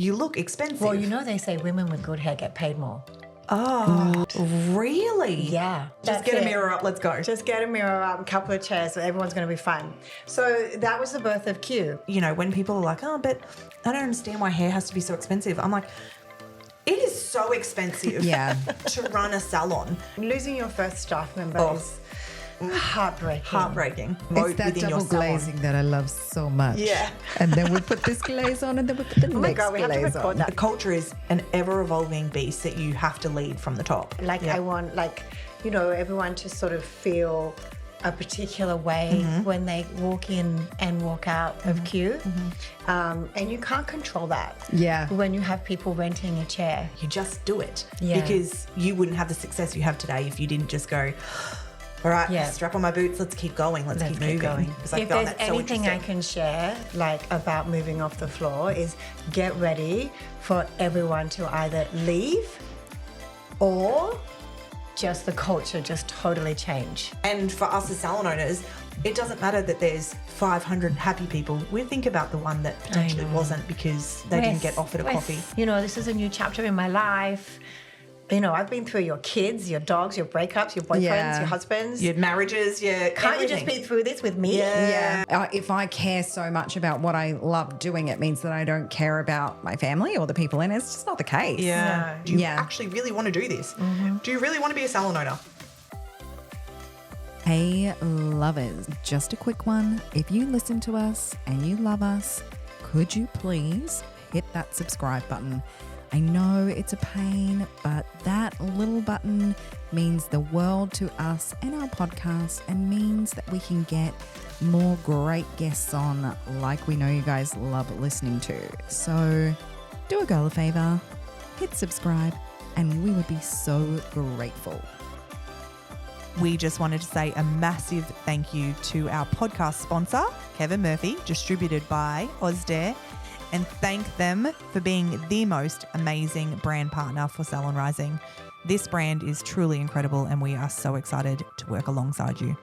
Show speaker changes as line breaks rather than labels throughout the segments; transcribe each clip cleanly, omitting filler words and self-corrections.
you look expensive.
Well, you know they say women with good hair get paid more.
Oh, really?
Yeah.
Just get a mirror up. Let's go.
Just get a mirror up, a couple of chairs, so everyone's going to be fine. So that was the birth of Q.
You know, when people are like, oh, but I don't understand why hair has to be so expensive. I'm like, it is so expensive to run a salon.
Losing your first staff member is heartbreaking.
Heartbreaking.
It's that double glazing that I love so much.
Yeah.
And then we put this glaze on and then we put the next
my God, we have to
glaze
record
on.
that.
The culture is an ever-evolving beast that you have to lead from the top.
Like I want, everyone to sort of feel a particular way when they walk in and walk out of Q. And you can't control that.
Yeah.
When you have people renting a chair.
You just do it.
Yeah.
Because you wouldn't have the success you have today if you didn't just go, all right, strap on my boots, let's keep going, let's keep moving.
Going.
Because I
If
found
there's
that so
anything I
interesting.
can share, about moving off the floor, is get ready for everyone to either leave or just the culture just totally change.
And for us as salon owners, it doesn't matter that there's 500 happy people. We think about the one that potentially wasn't because they didn't get offered a coffee.
This is a new chapter in my life. I've been through your kids, your dogs, your breakups, your boyfriends, your husbands.
Your marriages, your
Can't you just be through this with me?
Yeah. If I care so much about what I love doing, it means that I don't care about my family or the people in it. It's just not the case.
Yeah. Do you actually really want to do this? Do you really want to be a salon owner?
Hey, lovers, just a quick one. If you listen to us and you love us, could you please hit that subscribe button? I know it's a pain, but that little button means the world to us and our podcast and means that we can get more great guests on like we know you guys love listening to. So do a girl a favor, hit subscribe, and we would be so grateful.
We just wanted to say a massive thank you to our podcast sponsor, Kevin Murphy, distributed by Ozday, and thank them for being the most amazing brand partner for Salon Rising. This brand is truly incredible and we are so excited to work alongside you.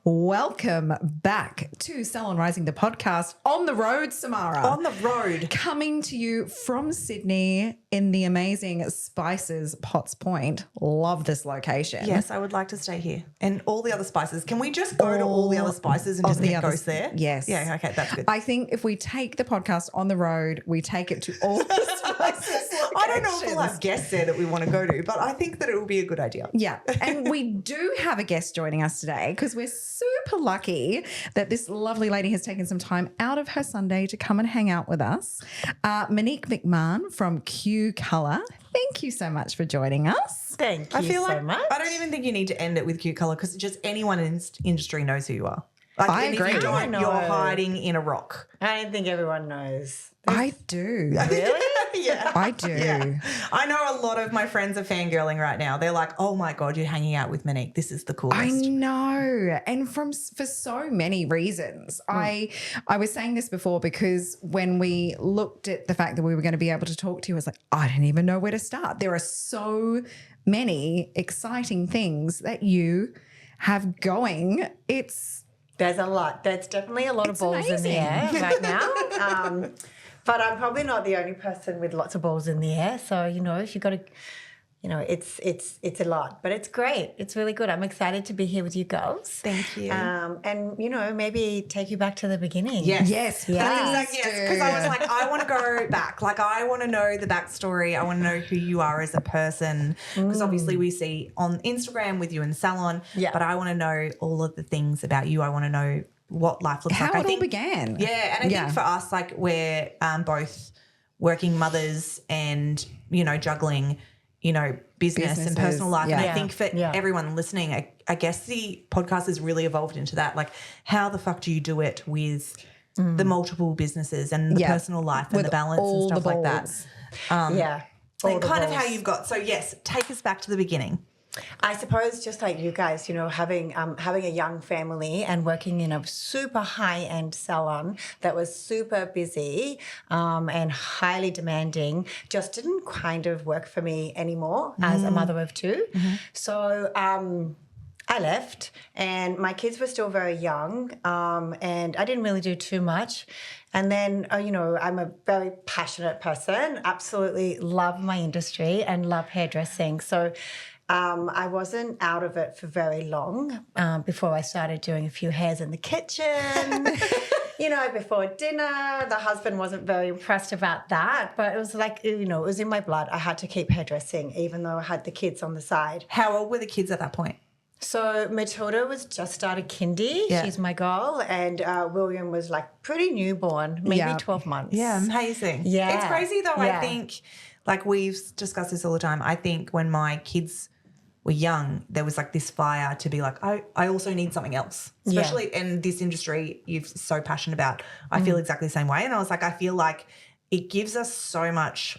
Welcome back to Salon Rising, the podcast on the road, Samara.
On the road.
Coming to you from Sydney in the amazing Spices Potts Point. Love this location.
Yes, I would like to stay here. And all the other spices. Can we just go to all the other spices and just get ghosts there?
Yes.
Yeah, okay, that's good.
I think if we take the podcast on the road, we take it to all the Spices
I don't know if we'll have guests there that we want to go to, but I think that it will be a good idea.
Yeah. And we do have a guest joining us today because we're super lucky that this lovely lady has taken some time out of her Sunday to come and hang out with us. Monique McMahon from Q Colour. Thank you so much for joining us.
Thank you
I feel
so
like
much.
I don't even think you need to end it with cute colour because just anyone in this industry knows who you are. Like,
I
and
agree.
If you
I
don't,
know.
you're hiding in a rock.
I don't think everyone knows.
I do.
Really?
Yeah.
I do.
Yeah. I know a lot of my friends are fangirling right now. They're like, oh my God, you're hanging out with Monique. This is the coolest.
I know. And for so many reasons. I was saying this before because when we looked at the fact that we were going to be able to talk to you, I was like, I don't even know where to start. There are so many exciting things that you have going.
There's a lot. There's definitely a lot of balls in the air right now. But I'm probably not the only person with lots of balls in the air. So, if you've got to, it's a lot. But it's great. It's really good. I'm excited to be here with you girls.
Thank you.
And, maybe take you back to the beginning.
Yes.
Yes.
Yes,
please
because I was like, I want to go back. Like, I want to know the backstory. I want to know who you are as a person. Because obviously we see on Instagram with you in Salon.
Yeah.
But I want to know all of the things about you. I want to know what life looks
How
like.
it all began.
Yeah. And I think for us, like, we're both working mothers and, juggling, business and personal life.
Yeah.
And I think for everyone listening, I guess the podcast has really evolved into that. Like, how the fuck do you do it with the multiple businesses and the personal life and
With
the balance and
all
stuff
the
like that?
balls.
And kind of how you've got. So, yes, take us back to the beginning.
I suppose just like you guys, having a young family and working in a super high-end salon that was super busy and highly demanding just didn't kind of work for me anymore as a mother of two. So I I left, and my kids were still very young, and I didn't really do too much. And then, I'm a very passionate person, absolutely love my industry and love hairdressing. So I wasn't out of it for very long before I started doing a few hairs in the kitchen. Before dinner. The husband wasn't very impressed about that, but it was like, it was in my blood. I had to keep hairdressing, even though I had the kids on the side.
How old were the kids at that point?
So Matilda was just started kindy.
Yeah.
She's my girl. And William was like pretty newborn, maybe 12 months.
Yeah, amazing.
Yeah.
It's crazy though.
Yeah.
I think, like we've discussed this all the time, I think when my kids were young, there was like this fire to be like, I also need something else. Especially in this industry you're so passionate about. I feel exactly the same way. And I was like, I feel like it gives us so much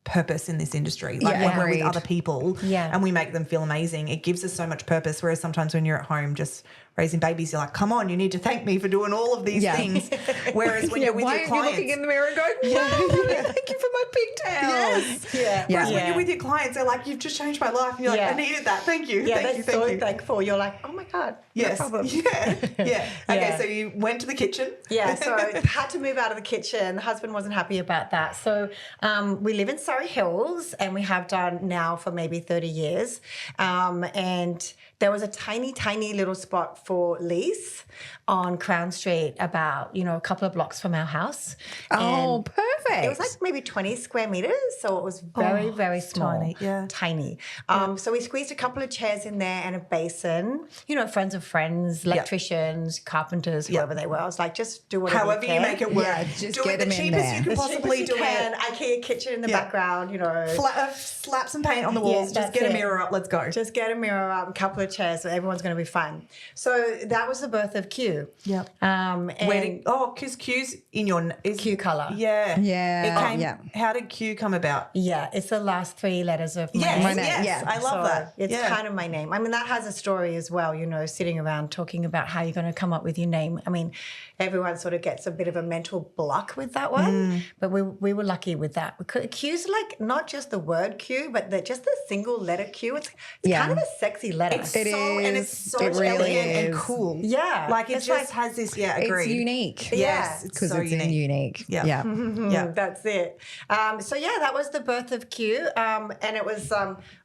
purpose in this industry. Like when we're with other people and we make them feel amazing, it gives us so much purpose. Whereas sometimes when you're at home just raising babies, you're like, come on, you need to thank me for doing all of these things. Whereas when you're with your clients,
you're looking in the mirror and going, thank you for my pigtails.
Whereas when you're with your clients, they're like, you've just changed my life. And you're like, I needed that. Thank you.
Yeah,
thank
they're
you.
thankful. You're like, oh my God,
yes.
no problem.
Yeah. Okay, so you went to the kitchen.
Yeah, so I had to move out of the kitchen. The husband wasn't happy about that. So we live in Surrey Hills, and we have done now for maybe 30 years. And there was a tiny, tiny little spot for lease on Crown Street about, a couple of blocks from our house.
Oh,
And
perfect.
it was like maybe 20 square meters, so it was very, very small.
Tiny, yeah.
Tiny. So we squeezed a couple of chairs in there and a basin, friends of friends, electricians, carpenters, whoever they were. I was like, just do whatever
However you make it work.
Yeah, just
do
get
it the
them in
cheapest
there.
you can possibly do it.
IKEA kitchen in the background,
Slap some paint on the walls.
Yes,
just
that's
get a
it.
mirror up. Let's go.
Just get a mirror up, a couple of chairs, so everyone's going to be fine. So that was the birth of Q.
Yep.
And
Because Q's in your
Q colour.
Yeah.
Yeah.
It came, How did Q come about?
Yeah, it's the last three letters of my
Yes,
name.
yes.
Yeah.
I love that.
It's kind of my name. I mean, that has a story as well, sitting around talking about how you're going to come up with your name. I mean, everyone sort of gets a bit of a mental block with that one, but we were lucky with that. Because Q's like not just the word Q, but just the single letter Q. It's kind of a sexy letter.
And it's so
really
elegant and
is.
cool.
Yeah.
Like it
It's
just
like-
has this, agreed.
It's unique.
Yes, it's
Because
so
it's
unique.
unique.
Yeah.
Yeah.
That's it. That was the birth of Q, and it was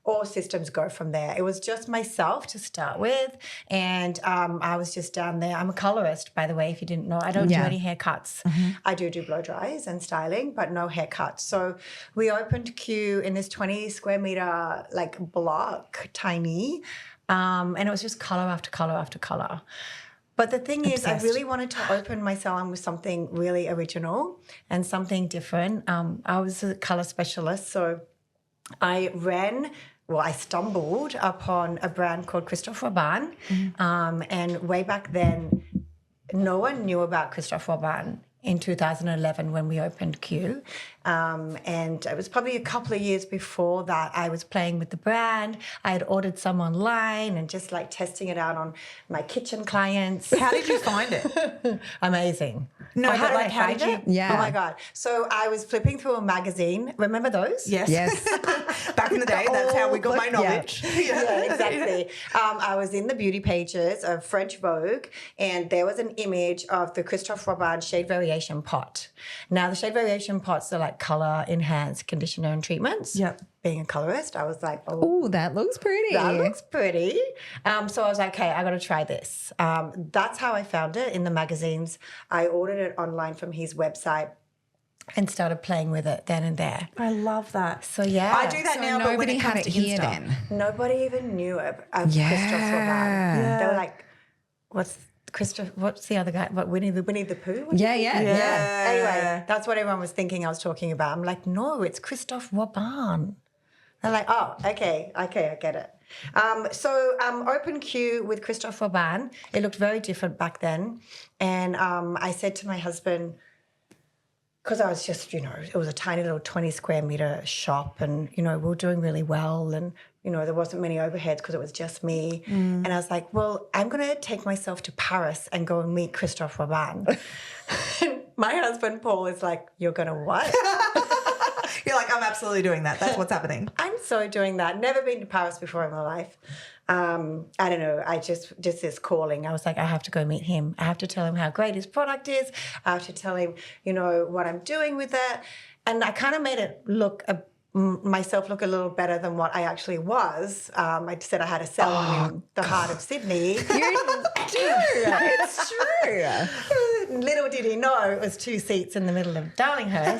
all systems go from there. It was just myself to start with, and I was just down there. I'm a colorist, by the way, if you didn't know. I don't do any haircuts. I do blow dries and styling, but no haircuts. So we opened Q in this 20 square meter block, tiny, and it was just color after color after color. But the thing is, I really wanted to open my salon with something really original and something different. I was a colour specialist, so I stumbled upon a brand called Christophe Robin. And way back then, no one knew about Christophe Robin in 2011 when we opened Q. And it was probably a couple of years before that I was playing with the brand. I had ordered some online and just testing it out on my kitchen clients.
How did you find it?
Amazing.
No,
how
but
did
how
I
did
find
you?
it?
Yeah.
Oh my God. So I was flipping through a magazine. Remember those?
Yes.
Yes.
Back in the day, that's how we got my knowledge.
Yeah, exactly. I was in the beauty pages of French Vogue, and there was an image of the Christophe Robin shade variation pot. Now, the shade variation pots are color enhanced conditioner and treatments.
Yep.
Being a colorist, I was like,
Oh, that looks pretty.
that looks pretty. So I was like, okay, I got to try this. That's how I found it in the magazines. I ordered it online from his website and started playing with it then and there.
I love that.
So yeah.
I do that
So
now, but when
nobody
it
had
comes
it
to
here
Insta.
then.
Nobody even knew of Christophe
Yeah.
Robin. They were like, what's the other guy? What, Winnie the Pooh? What do you
Yeah.
Anyway, that's what everyone was thinking I was talking about. I'm like, no, it's Christophe Robin. They're like, oh, okay, I get it. Open Q with Christophe Robin. It looked very different back then. And I said to my husband, because I was just, it was a tiny little 20 square meter shop and, we were doing really well and, there wasn't many overheads because it was just me. And I was like, well, I'm going to take myself to Paris and go and meet Christophe Robin. And my husband, Paul, is like, you're going to what?
You're like, I'm absolutely doing that. That's what's happening.
I'm so doing that. Never been to Paris before in my life. I don't know, I just this calling. I was like, I have to go meet him. I have to tell him how great his product is. I have to tell him, you know, what I'm doing with it. And I kind of made it myself look a little better than what I actually was. I said I had a salon in the heart of Sydney.
You do. It's true.
Little did he know it was 2 seats in the middle of Darlinghurst.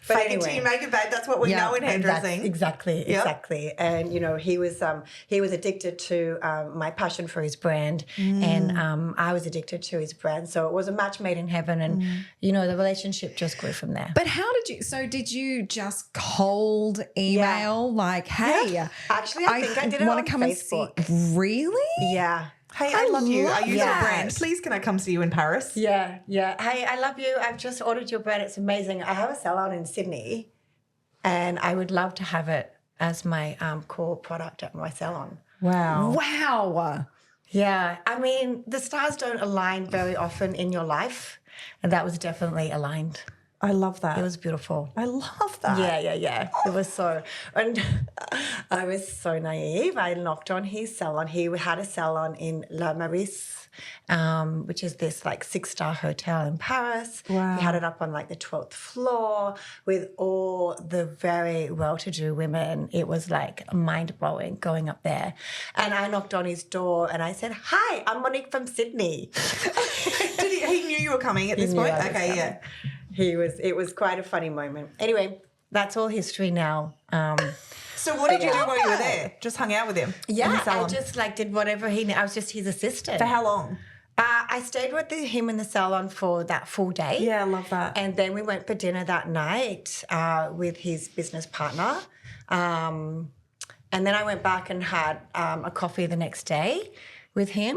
But
Fake it till you make it, babe. That's what we know in hairdressing.
Exactly. And, you know, he was addicted to my passion for his brand, and I was addicted to his brand. So it was a match made in heaven, and, you know, the relationship just grew from there.
But how did you just cold email like, hey,
yeah. Actually, I think I did it on
come
Facebook.
And see? Really?
Yeah.
Hey, I love you. I use your
that.
brand. Please, can I come see you in Paris?
Yeah. Hey, I love you. I've just ordered your brand. It's amazing. I have a salon in Sydney, and I would love to have it as my core product at my salon.
Wow.
Yeah. I mean, the stars don't align very often in your life, and that was definitely aligned.
I love that.
It was beautiful.
I love that.
Yeah. It was so, and I was so naive. I knocked on his salon. He had a salon in La Maurice, which is this like 6-star hotel in Paris.
Wow.
He had it up on like the 12th floor with all the very well-to-do women. It was like mind-blowing going up there. And I knocked on his door and I said, "Hi, I'm Monique from Sydney."
Did he knew you were coming at this point? Okay, yeah.
It was quite a funny moment. Anyway, that's all history now.
So what did you do while you were there? Just hung out with him?
Yeah,
in the salon?
I just like did whatever I was just his assistant.
For how long?
I stayed with him in the salon for that full day.
Yeah, I love that.
And then we went for dinner that night with his business partner. And then I went back and had a coffee the next day with him.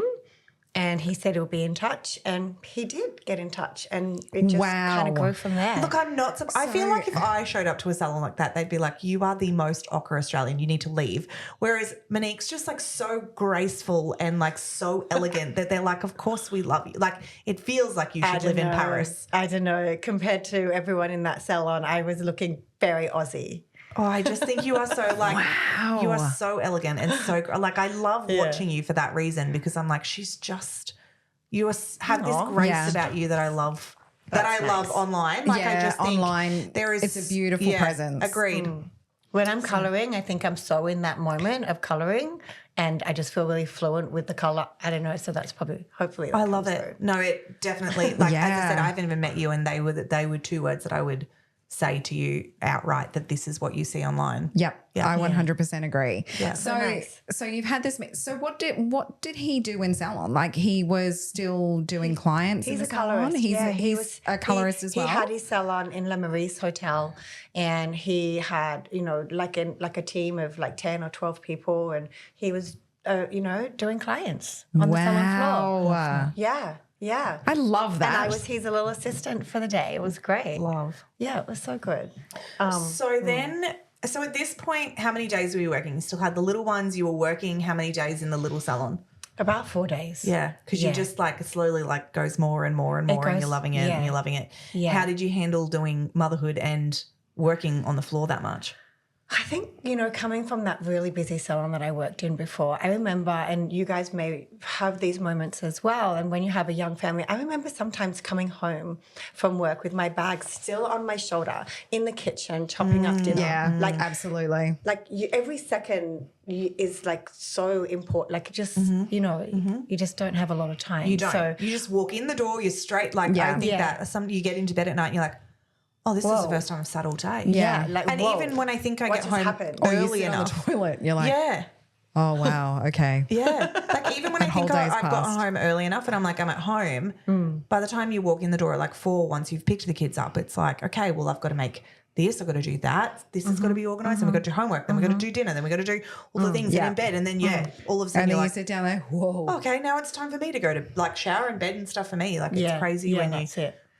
And he said he'll be in touch, and he did get in touch, and it just kind of grew from there.
Look, I'm not. I feel like if I showed up to a salon like that, they'd be like, "You are the most ochre Australian. You need to leave." Whereas Monique's just like so graceful and like so elegant that they're like, "Of course we love you." Like it feels like you should live in Paris.
I don't know. Compared to everyone in that salon, I was looking very Aussie.
Oh, I just think you are so like, you are so elegant and so like I love watching you for that reason because I'm like, she's just, you have this grace about you that I love, love online. Like I just think
online, it's a beautiful presence.
Agreed.
When I'm colouring, I think I'm so in that moment of colouring and I just feel really fluent with the colour. I don't know, so that's probably, hopefully that
I love it.
through.
No, it definitely, like as I said, I haven't even met you and they were 2 words that I would say to you outright that this is what you see online.
Yep. I 100% agree.
Yeah.
So you've had this. So what did he do in salon? Like he was still doing clients in the salon? He's a colorist as well?
He had his salon in La Maurice Hotel and he had, you know, like a team of like 10 or 12 people and he was, you know, doing clients on the salon floor. Yeah.
I love that.
And I was his little assistant for the day. It was great.
Love.
Yeah, it was so good.
So at this point, how many days were you working? You still had the little ones, you were working how many days in the little salon?
About 4 days.
Yeah, because you just like slowly like goes more and more and more and you're loving it and you're loving it. Yeah. How did you handle doing motherhood and working on the floor that much?
I think, you know, coming from that really busy salon that I worked in before, I remember, and you guys may have these moments as well, and when you have a young family, I remember sometimes coming home from work with my bag still on my shoulder in the kitchen, chopping up dinner.
Yeah, like absolutely.
Like every second is like so important. Like just, you know, you just don't have a lot of time.
You don't.
So,
you just walk in the door, you're straight. Like I think that you get into bed at night and you're like, oh, this is the first time I've sat all day.
Yeah. Like,
and even when I think I get home early enough.
On the toilet, you're like, oh, wow, okay.
Yeah. Like even when I think I've gotten home early enough and I'm like, I'm at home, by the time you walk in the door at like 4, once you've picked the kids up, it's like, okay, well, I've got to make this, I've got to do that, this has got to be organised, then we've got to do homework, then we've got to do dinner, then we've got to do all the things and in bed, and then all of a sudden
and then
you're
you
like,
sit down there, whoa.
Okay, now it's time for me to go to like shower and bed and stuff for me. Like it's crazy when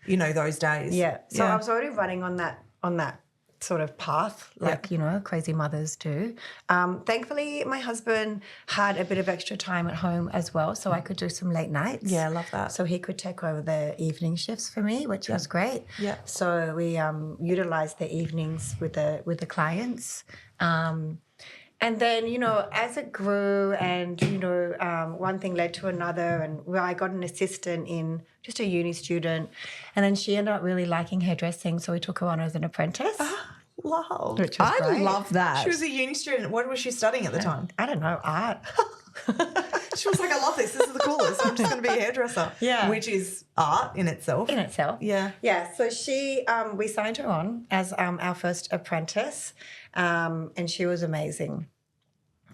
you know, those days.
Yeah. So I was already running on that sort of path, like, you know, crazy mothers do. Thankfully, my husband had a bit of extra time at home as well, so I could do some late nights.
Yeah, I love that.
So he could take over the evening shifts for me, which was great. Yeah. So we utilised the evenings with the clients. And then, you know, as it grew and, you know, one thing led to another, and I got an assistant in, just a uni student, and then she ended up really liking hairdressing, so we took her on as an apprentice.
Love.
Which was
I
great.
love that.
She was a uni student. What was she studying at the time?
I don't know, art.
She was like, I love this. This is the coolest. I'm just going to be a hairdresser.
Yeah.
Which is art in itself.
In itself.
Yeah.
Yeah, so she, we signed her on as our first apprentice, and she was amazing.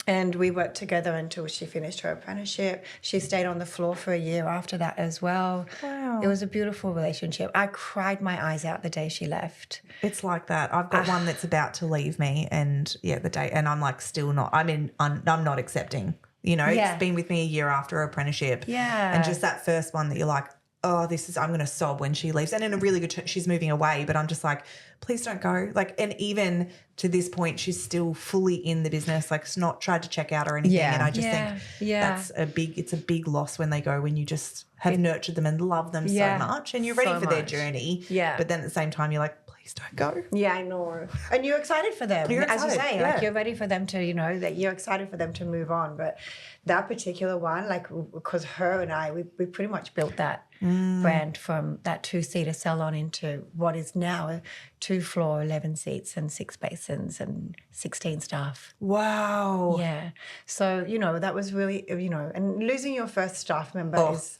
And we worked together until she finished her apprenticeship. She stayed on the floor for a year after that as well.
Wow.
It was a beautiful relationship. I cried my eyes out the day she left.
It's like that. I've got one that's about to leave me, and the day, and I'm like still not. I mean, I'm not accepting. You know,
Yeah.
It's been with me a year after her apprenticeship.
Yeah.
And just that first one that you're like, oh, I'm going to sob when she leaves. And in a really good, she's moving away, but I'm just like, please don't go. Like, and even to this point, she's still fully in the business. Like, it's not tried to check out or anything.
Yeah.
And I just
Yeah.
think
Yeah.
it's a big loss when they go, when you just have nurtured them and love them
Yeah.
so much and you're ready
So
for their
much.
journey.
Yeah.
But then at the same time, you're like, please don't go.
Yeah, I know. And you're excited for them.
You're
As you
excited,
say,
yeah.
like you're ready for them to, you know, that you're excited for them to move on. But that particular one, like, because her and I, we pretty much built that brand from that 2-seater salon into what is now a 2-floor, 11 seats and 6 basins and 16 staff.
Wow.
Yeah. So, you know, that was really, you know, and losing your first staff member is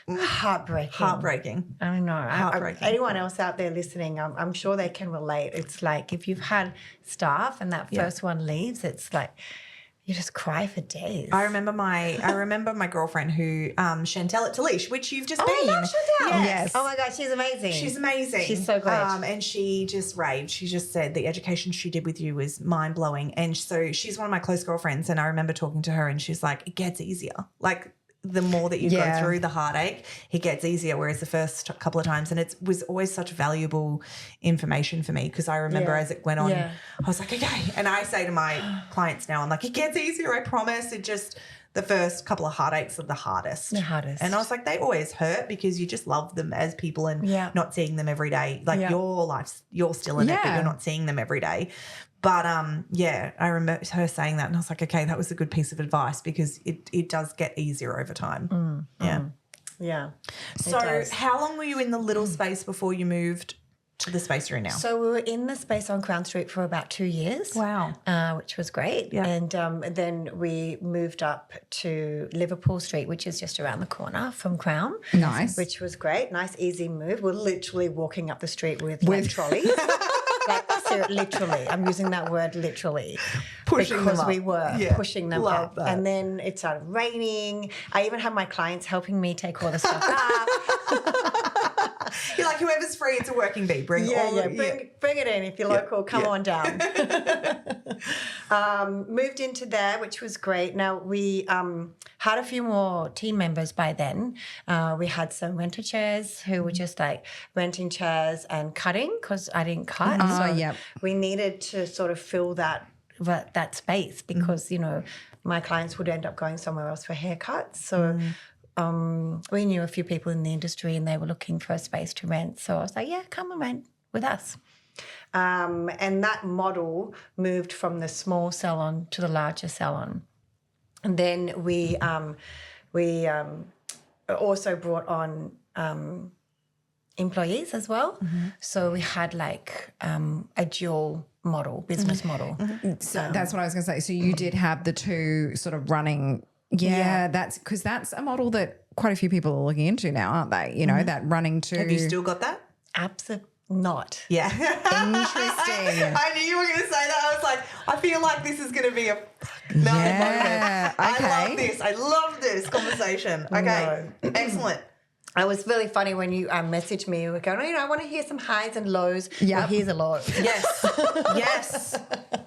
heartbreaking.
Heartbreaking.
I know.
Heartbreaking.
Anyone else out there listening, I'm sure they can relate. It's like if you've had staff and that first one leaves, it's like you just cry for days.
I remember my girlfriend who Chantel at Talish, which you've just been.
I love Chantel.
Yes.
Oh my God, she's amazing.
She's amazing.
She's so great.
And she just raved. She just said the education she did with you was mind blowing. And so she's one of my close girlfriends. And I remember talking to her and she's like, it gets easier. Like the more that you go through the heartache, it gets easier. Whereas the first couple of times, and it was always such valuable information for me because I remember as it went on, I was like, okay. And I say to my clients now, I'm like, it gets easier, I promise. It just, the first couple of heartaches are the hardest.
The hardest.
And I was like, they always hurt because you just love them as people and not seeing them every day. Like your life's, you're still in it, but you're not seeing them every day. But I remember her saying that and I was like, okay, that was a good piece of advice because it does get easier over time.
Yeah.
So how long were you in the little space before you moved to the space you're in now?
So we were in the space on Crown Street for about 2 years.
Wow.
Which was great.
Yeah.
And then we moved up to Liverpool Street, which is just around the corner from Crown.
Nice.
Which was great. Nice, easy move. We're literally walking up the street with like trolleys. Like, literally. I'm using that word literally.
Pushing them
because
up.
we were
Yeah.
pushing them
Love
up.
that.
And then it started raining. I even had my clients helping me take all the stuff up.
You're like, whoever's free, it's a working bee. Bring
Bring it in if you're local. Come on down. Moved into there, which was great. Now we had a few more team members by then. We had some renter chairs who were just like renting chairs and cutting because I didn't cut. So we needed to sort of fill that space because you know my clients would end up going somewhere else for haircuts. So. We knew a few people in the industry and they were looking for a space to rent. So I was like, yeah, come and rent with us. And that model moved from the small salon to the larger salon. And then we also brought on employees as well. Mm-hmm. So we had like a dual model, business model.
Mm-hmm. So that's what I was going to say. So you did have the two sort of running. Yeah, that's because that's a model that quite a few people are looking into now, aren't they? You know, that running to.
Have you still got that?
Absolutely not.
Yeah.
Interesting.
I knew you were going to say that. I was like, I feel like this is going to be a moment.
Okay.
I love this conversation. Okay.
No.
Excellent.
It was really funny when you messaged me. You were going, I want to hear some highs and lows.
Yeah.
Well, here's a low.
Yes. Yes.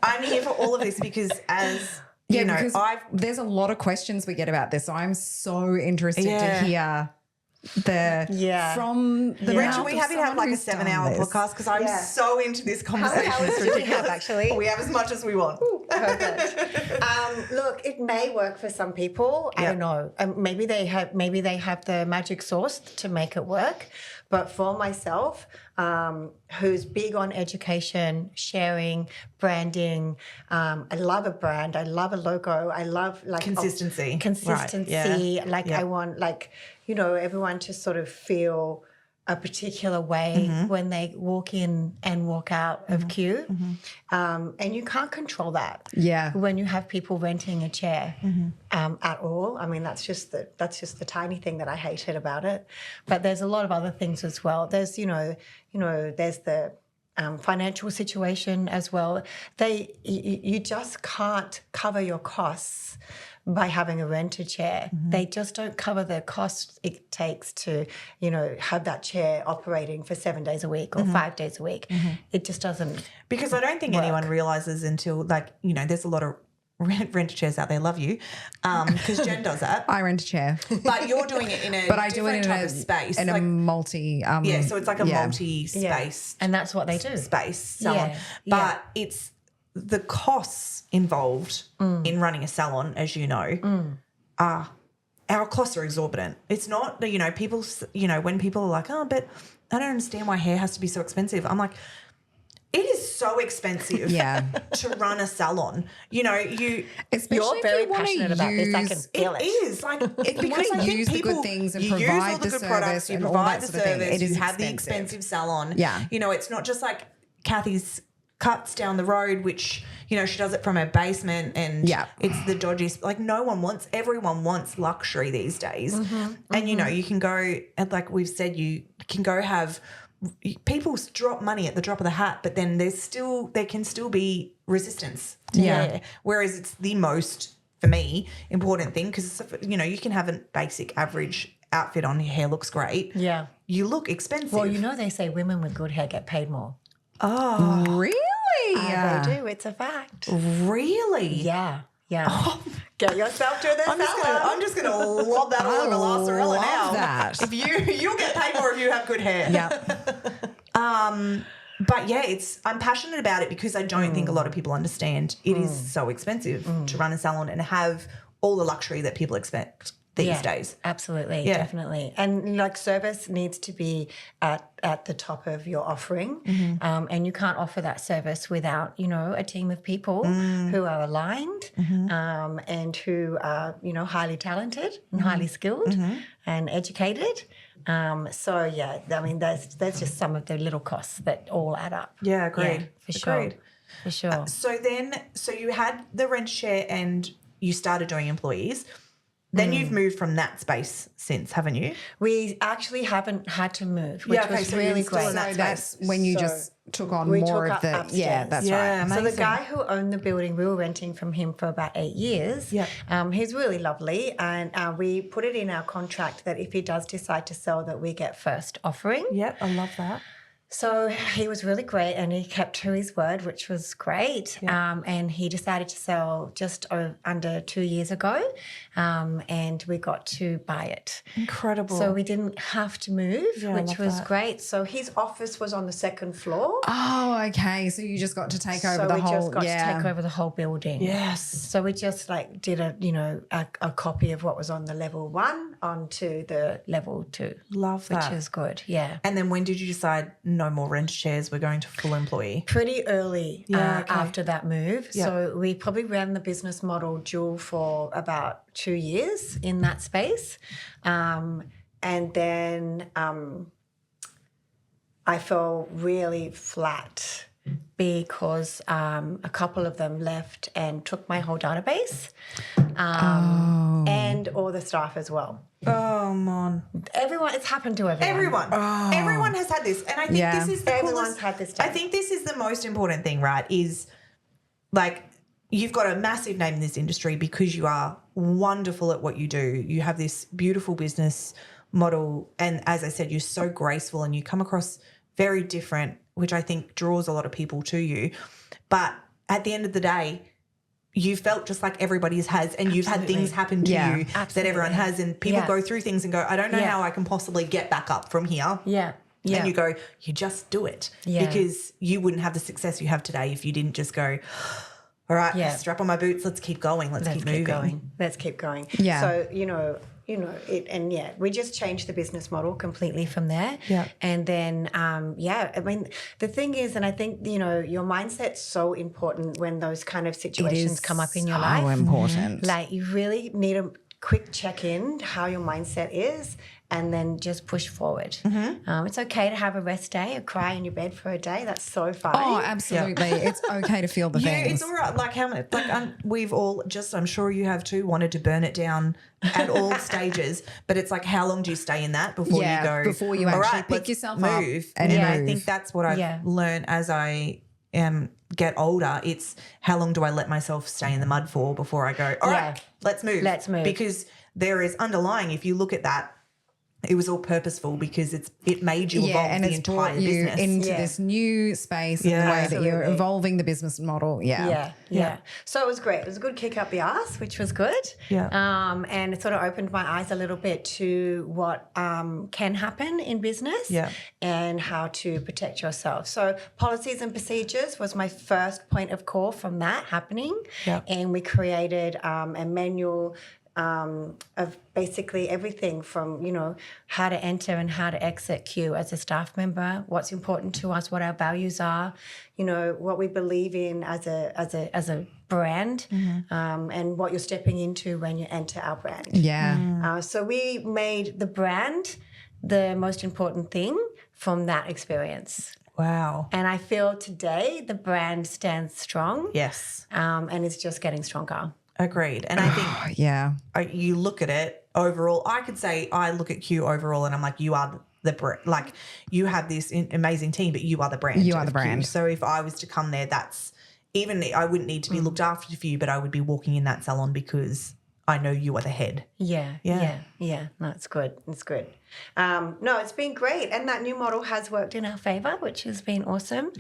I'm here for all of this because you know,
because there's a lot of questions we get about this. So I'm so interested to hear from the
Rachel, we have to have like a 7-hour podcast because I'm so into this conversation.
How many hours do we have actually?
We have as much as we want.
Perfect. Look, it may work for some people. I don't know. Maybe they have the magic sauce to make it work. But for myself, who's big on education, sharing, branding, I love a brand. I love a logo. I love
consistency.
Consistency.
Right.
I want everyone to sort of feel a particular way when they walk in and walk out of queue. And you can't control that when you have people renting a chair at all. I mean, that's just the tiny thing that I hated about it. But there's a lot of other things as well. There's, there's the financial situation as well. You just can't cover your costs by having a rented chair. They just don't cover the costs it takes to, have that chair operating for 7 days a week or 5 days a week. It just doesn't
Because I don't think anyone realises until, there's a lot of rented chairs out there. Love you. Because Jen does that.
I rent a chair.
But you're doing it in a
but I do it in
type of space.
In a multi...
so it's like a multi-space.
And that's what they do.
Space salon. But it's the costs involved in running a salon, as you know, our costs are exorbitant. It's not, people, when people are like, oh, but I don't understand why hair has to be so expensive. I'm like, it is so expensive to run a salon.
Especially
you're very
if you
passionate about this. I can feel it.
It is
if you want to use the good things and provide the service and all that sort of thing, it is
have the expensive salon.
Yeah.
It's not just like Kathy's Cuts down the road, which, she does it from her basement and it's the dodgiest. Like everyone wants luxury these days. And, you can go, and like we've said, you can go have people drop money at the drop of the hat, but then there can still be resistance to hair. Whereas it's the most, for me, important thing because, you can have a basic average outfit on, your hair looks great. Yeah. You look expensive.
Well, they say women with good hair get paid more.
Oh. Really?
They do. It's a fact.
Really?
Yeah. Yeah. Oh. Get yourself to the salon.
I'm just gonna lob that all over Lacerella now.
That.
If you'll get paid more if you have good hair.
Yeah.
But I'm passionate about it because I don't think a lot of people understand it is so expensive to run a salon and have all the luxury that people expect these days.
Absolutely, definitely. And service needs to be at the top of your offering. And you can't offer that service without, a team of people who are aligned and who are, highly talented and highly skilled and educated. There's just some of the little costs that all add up.
Yeah, agreed.
Yeah, for sure. For sure.
So you had the rent share and you started doing employees. Then you've moved from that space since, haven't you?
We actually haven't had to move, which was really great.
So that's when you just took on more of the...
upstairs.
Yeah, that's right.
Amazing.
So the guy who owned the building, we were renting from him for about 8 years. Yeah. He's really lovely, and we put it in our contract that if he does decide to sell, that we get first offering.
Yep, I love that.
So he was really great and he kept to his word, which was great. Yeah. And he decided to sell just under 2 years ago and we got to buy it.
Incredible.
So we didn't have to move, which was great. So his office was on the second floor.
Oh, okay. So you just got to take over the whole...
So we just got to take over the whole building.
Yes.
So we just did a copy of what was on the level 1 onto the level 2.
Love that.
Which is good, yeah.
And then when did you decide no more rent shares, we're going to full employee?
Pretty early after that move. Yep. So we probably ran the business model dual for about 2 years in that space. And then I fell really flat because a couple of them left and took my whole database and all the staff as well.
Oh, man.
Everyone, it's happened to everyone.
Everyone has had this. And I think this is the
Everyone's had this time.
I think this is the most important thing, right, is you've got a massive name in this industry because you are wonderful at what you do. You have this beautiful business model. And as I said, you're so graceful and you come across very different, which I think draws a lot of people to you. But at the end of the day, you felt just like everybody has, and you've had things happen to you that everyone has, and people go through things and go, I don't know how I can possibly get back up from here. Yeah. Yeah. And you go, you just do it because you wouldn't have the success you have today if you didn't just go, all right,
Yeah.
strap on my boots. Let's keep going. Let's keep moving.
Let's keep going.
Yeah.
So, we just changed the business model completely from there.
Yeah.
And then, I mean, the thing is, and I think, your mindset's so important when those kind of situations come up in your life.
So important.
Like, you really need a quick check-in how your mindset is, and then just push forward. It's okay to have a rest day or cry in your bed for a day. That's so fine.
Oh, absolutely. It's okay to feel the things.
It's all right. Like how many, we've all just, I'm sure you have too, wanted to burn it down at all stages. But it's like, how long do you stay in that before you go?
Before you
all
actually
right,
pick
let's
yourself
move.
up and
I
move.
think that's what I've learned as I get older. It's how long do I let myself stay in the mud for before I go, all right, let's move.
Let's move.
Because there is underlying, if you look at that, it was all purposeful because it made you evolve
and
the
it's
entire
brought you
business.
into this new space and the way that you're evolving the business model.
Yeah. So it was great. It was a good kick up the arse, which was good.
Yeah.
And it sort of opened my eyes a little bit to what can happen in business and how to protect yourself. So policies and procedures was my first point of call from that happening.
Yeah.
And we created a manual of basically everything from, how to enter and how to exit queue as a staff member, what's important to us, what our values are, what we believe in as a brand, and what you're stepping into when you enter our brand.
Yeah.
So we made the brand the most important thing from that experience.
Wow.
And I feel today the brand stands strong.
Yes.
And it's just getting stronger.
Agreed. And I think you look at it overall, I could say I look at Q overall and I'm like, you are the brand. Like you have this amazing team, but you are the brand.
You are the brand.
Q. So if I was to come there, I wouldn't need to be looked after for you, but I would be walking in that salon because I know you are the head.
Yeah. No, it's good. It's good. No, it's been great. And that new model has worked in our favour, which has been awesome.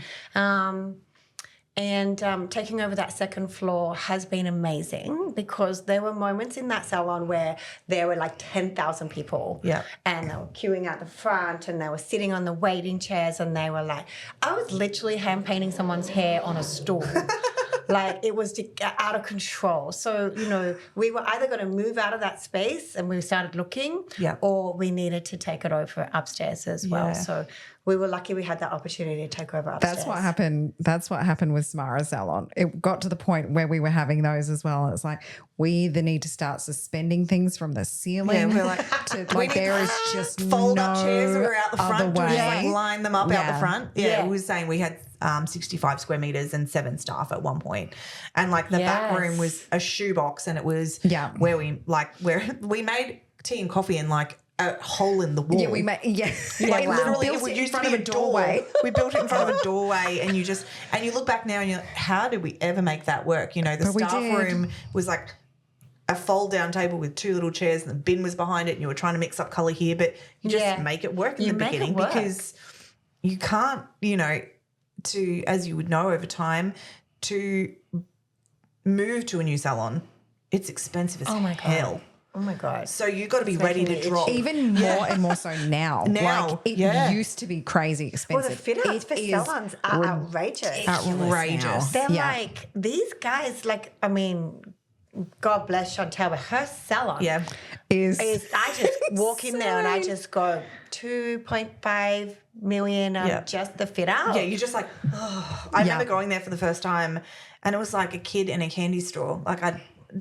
And taking over that second floor has been amazing because there were moments in that salon where there were like 10,000 people.
Yeah.
And they were queuing out the front and they were sitting on the waiting chairs and they were like, I was literally hand painting someone's hair on a stool. Like it was out of control. So, we were either going to move out of that space and we started looking or we needed to take it over upstairs as well. So we were lucky we had that opportunity to take over upstairs.
That's what happened with Samara's salon. It got to the point where we were having those as well. It's like we either need to start suspending things from the ceiling.
Yeah, we're like,
there is just
fold
no
up chairs or out the front.
other way.
Just like line them up out the front. Yeah, we were saying we had 65 square meters and 7 staff at one point, and like the back room was a shoebox, and it was where we made tea and coffee in like a hole in the wall.
Yeah, we made
Literally,
built
it
in
used to
front
be
of
a doorway. We built it in front of a doorway, and you look back now and you're like, how did we ever make that work? The staff room was like a fold down table with 2 little chairs, and the bin was behind it, and you were trying to mix up colour here, but you just make it work in the beginning because you can't, to, as you would know over time, to move to a new salon, it's expensive as hell.
Oh my God.
So you've got to be ready to drop.
Even more and more so now. Like it used to be crazy expensive.
Well, the fit outs for salons are outrageous.
Outrageous.
They're like, these guys, like, I mean, God bless Chantel, but her salon is I just walk in there and I just go 2.5 million just the fit out.
Yeah, you're just like, oh. I remember going there for the first time and it was like a kid in a candy store. Like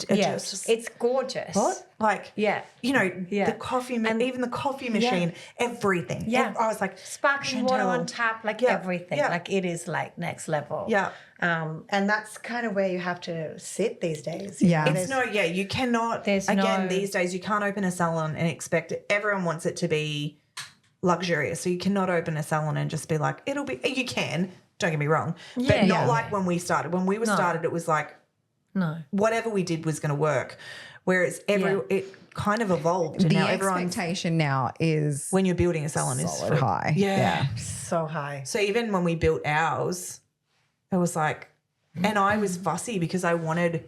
it's gorgeous.
What? Like, the coffee, and even the coffee machine, everything.
Yeah.
I was like,
sparkling water on tap, like everything.
Yeah.
Like it is like next level.
Yeah.
And that's kind of where you have to sit these days.
Yeah.
You cannot, these days you can't open a salon and expect it. Everyone wants it to be luxurious. So you cannot open a salon and just be like, you can, don't get me wrong. But not like when we started. When we started, it was like, whatever we did was going to work. Whereas it kind of evolved. And
the
now
expectation now is
when you're building a salon is
high.
Yeah.
So high.
So even when we built ours, it was like, and I was fussy because I wanted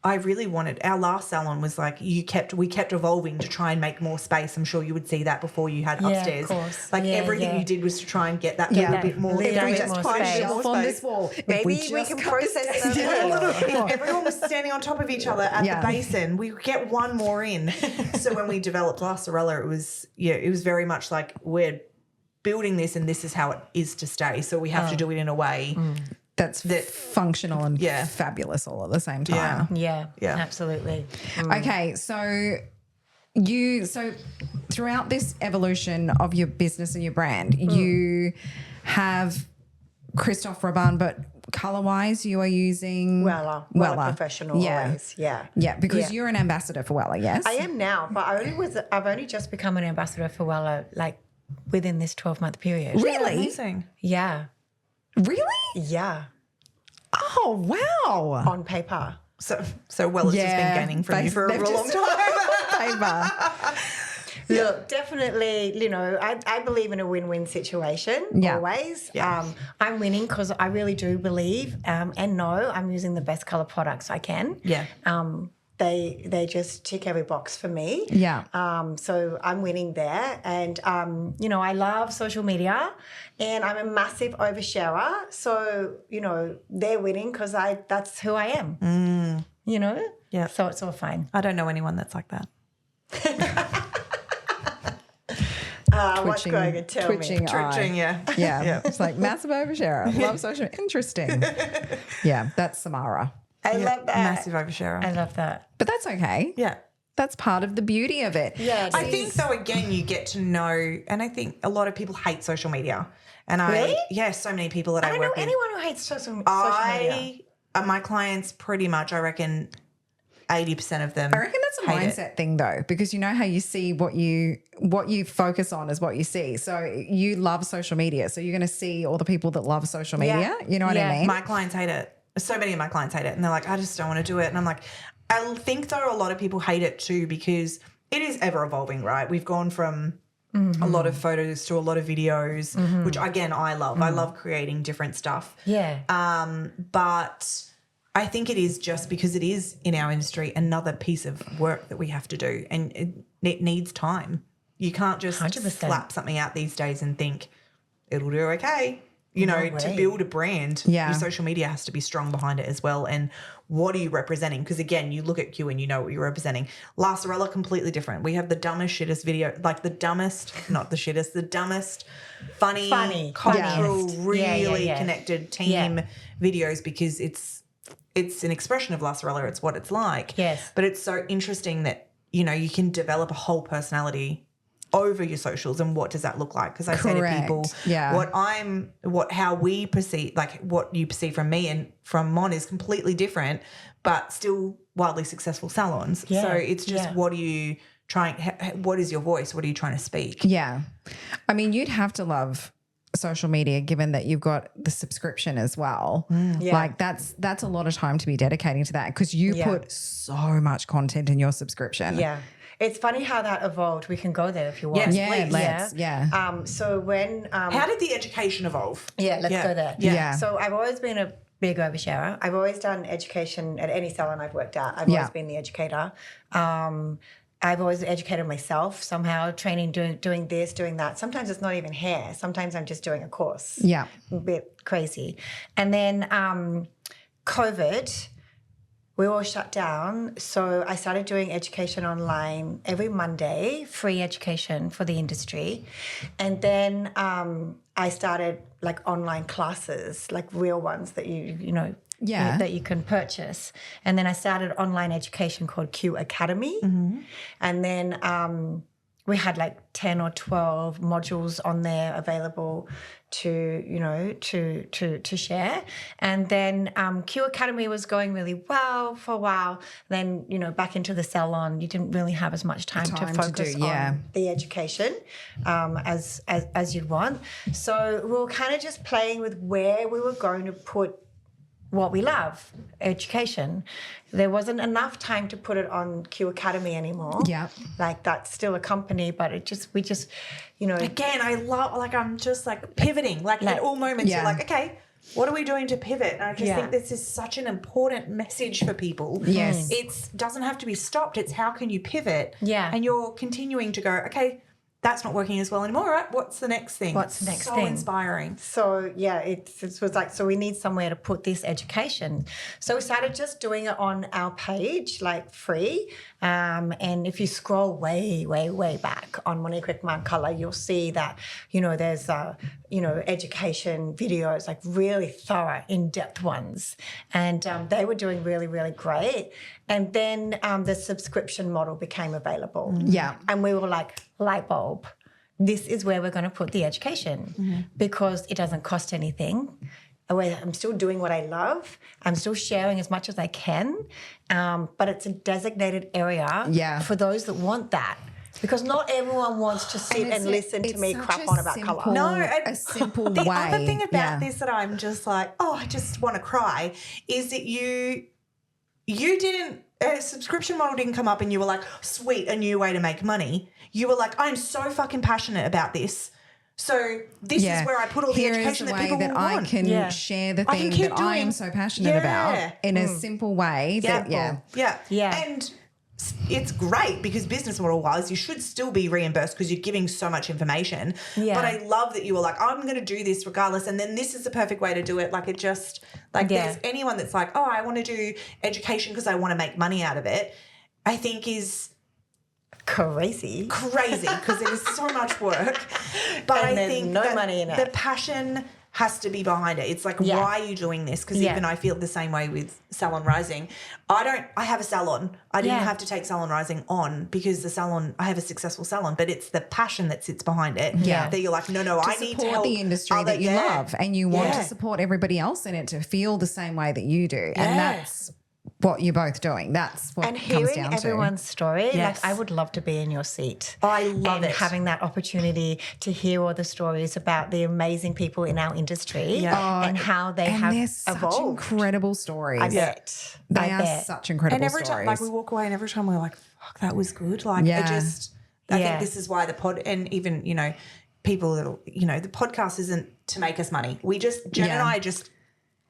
I really wanted, our last salon was like we kept evolving to try and make more space. I'm sure you would see that before you had upstairs.
Of course.
Like everything you did was to try and get that little bit more.
If we
just put a shelf on this wall,
maybe we can process them.
Everyone was standing on top of each other at the basin. We could get one more in. So when we developed La Sorella, it was very much like we're building this and this is how it is to stay. So we have to do it in a way
that's functional and fabulous all at the same time.
Yeah, absolutely.
Okay, so throughout this evolution of your business and your brand, you have Christophe Robin, but color-wise you are using
Wella Professional always. Yeah,
because you're an ambassador for Wella, yes?
I am now, but I've only just become an ambassador for Wella like within this 12-month period.
Really?
Amazing.
Yeah.
Really?
Yeah.
Oh, wow.
On paper.
So Wella's just been gaining from you for a real long time.
Look, definitely, you know, I believe in a win-win situation always.
Yeah.
I'm winning because I really do believe and know I'm using the best colour products I can.
Yeah.
They just tick every box for me.
Yeah.
So I'm winning there. And, you know, I love social media and I'm a massive oversharer. So, you know, they're winning because that's who I am, you know?
Yeah.
So it's all fine.
I don't know anyone that's like that.
What's going to tell me?
Twitching,
yeah.
Yeah. It's like massive oversharer. Love social media. Interesting. Yeah, that's Samara.
I love that.
Massive oversharer.
I love that.
But that's okay.
Yeah.
That's part of the beauty of it.
Yeah.
I think though, again, you get to know, and I think a lot of people hate social media. And
Really?
so many people that I
I don't
work
know
with.
anyone who hates social media.
My clients pretty much, I reckon 80% of them.
I reckon that's a
hate it.
mindset thing though, because you know how you see what you focus on is what you see. So you love social media. So you're going to see all the people that love social media. You know what I mean?
My clients hate it. So many of my clients hate it. And they're like, I just don't want to do it. And I'm like, I think though a lot of people hate it too because it is ever evolving, right? We've gone from a lot of photos to a lot of videos, which again, I love. I love creating different stuff.
Yeah.
But I think it is just because it is in our industry another piece of work that we have to do and it needs time. You can't just
100%.
slap something out these days and think it'll do okay. You know, to build a brand, your social media has to be strong behind it as well. And what are you representing? Because again, you look at Q and you know what you're representing. La Sorella, completely different. We have the dumbest, shittest video, like the dumbest, not the shittest, the dumbest, funny cultural, really connected team videos because it's an expression of La Sorella. It's what it's like.
Yes.
But it's so interesting that, you know, you can develop a whole personality over your socials and what does that look like? Because I say to people, how we perceive, like what you perceive from me and from Mon is completely different, but still wildly successful salons.
Yeah.
So it's just what are you trying, what is your voice? What are you trying to speak?
Yeah. I mean, you'd have to love social media given that you've got the subscription as well. Like that's a lot of time to be dedicating to that because you put so much content in your subscription.
Yeah. It's funny how that evolved. We can go there if you want.
Yes, please.
Let's.
So when
how did the education evolve?
let's go there.
Yeah.
So I've always been a big oversharer. I've always done education at any salon I've worked at. I've always been the educator. I've always educated myself somehow, training, doing this, doing that. Sometimes it's not even hair. Sometimes I'm just doing a course.
Yeah.
A bit crazy. And then COVID, we all shut down. So I started doing education online every Monday, free education for the industry. And then I started like online classes, like real ones that that you can purchase. And then I started online education called Q Academy. And then we had like 10 or 12 modules on there available to share. And then Q Academy was going really well for a while. Then, back into the salon, you didn't really have as much time to focus on the education as you'd want. So we were kind of just playing with where we were going to put what we love, education. There wasn't enough time to put it on Q Academy anymore.
Yeah.
Like that's still a company, but we just,
Again, I love, like I'm just like pivoting. Like at all moments you're like, okay, What are we doing to pivot? And I just think this is such an important message for people.
Yes.
It doesn't have to be stopped. It's how can you pivot?
Yeah.
And you're continuing to go, okay, that's not working as well anymore. All right, what's the next thing?
What's the next
so
thing?
Inspiring.
So, yeah, it was like, so we need somewhere to put this education. So we started just doing it on our page, like free. And if you scroll way, way, way back on Monique McMahon Colour, you'll see that, there's, education videos, like really thorough, in-depth ones. And they were doing really, really great. And then the subscription model became available.
Yeah.
And we were like, light bulb. This is where we're going to put the education because it doesn't cost anything. I'm still doing what I love. I'm still sharing as much as I can. But it's a designated area for those that want that. Because not everyone wants to sit and listen to me crap on about colour.
No,
a simple
the
way.
other thing about this that I'm just like, I just want to cry, is that you didn't, a subscription model didn't come up and you were like, sweet, a new way to make money. You were like, I'm so fucking passionate about this. So this is where I put all the education that people will want.
I can share the thing that I am so passionate about in a simple way.
And it's great because business model wise, you should still be reimbursed because you're giving so much information. Yeah. But I love that you were like, I'm going to do this regardless. And then this is the perfect way to do it. Like it just, there's anyone that's like, I want to do education because I want to make money out of it, I think is
crazy
because it is so much work. But
and
I think
no money in it.
The passion has to be behind it. It's like, why are you doing this? Because even I feel the same way with Salon Rising. I have a salon. I didn't have to take Salon Rising on because I have a successful salon, but it's the passion that sits behind it. Yeah. That you're like, no, I need to help
the industry that you love and you want to support everybody else in it to feel the same way that you do. And that's what you're both doing. That's what
and
it comes down to.
hearing everyone's story, like I would love to be in your seat.
I love it.
Having that opportunity to hear all the stories about the amazing people in our industry and how they have evolved.
Such incredible stories.
I bet.
They are such incredible
and every
stories.
time, we walk away and every time we're like, fuck, that was good. Like I think this is why the pod and even, people that, the podcast isn't to make us money. We just, Jen and I just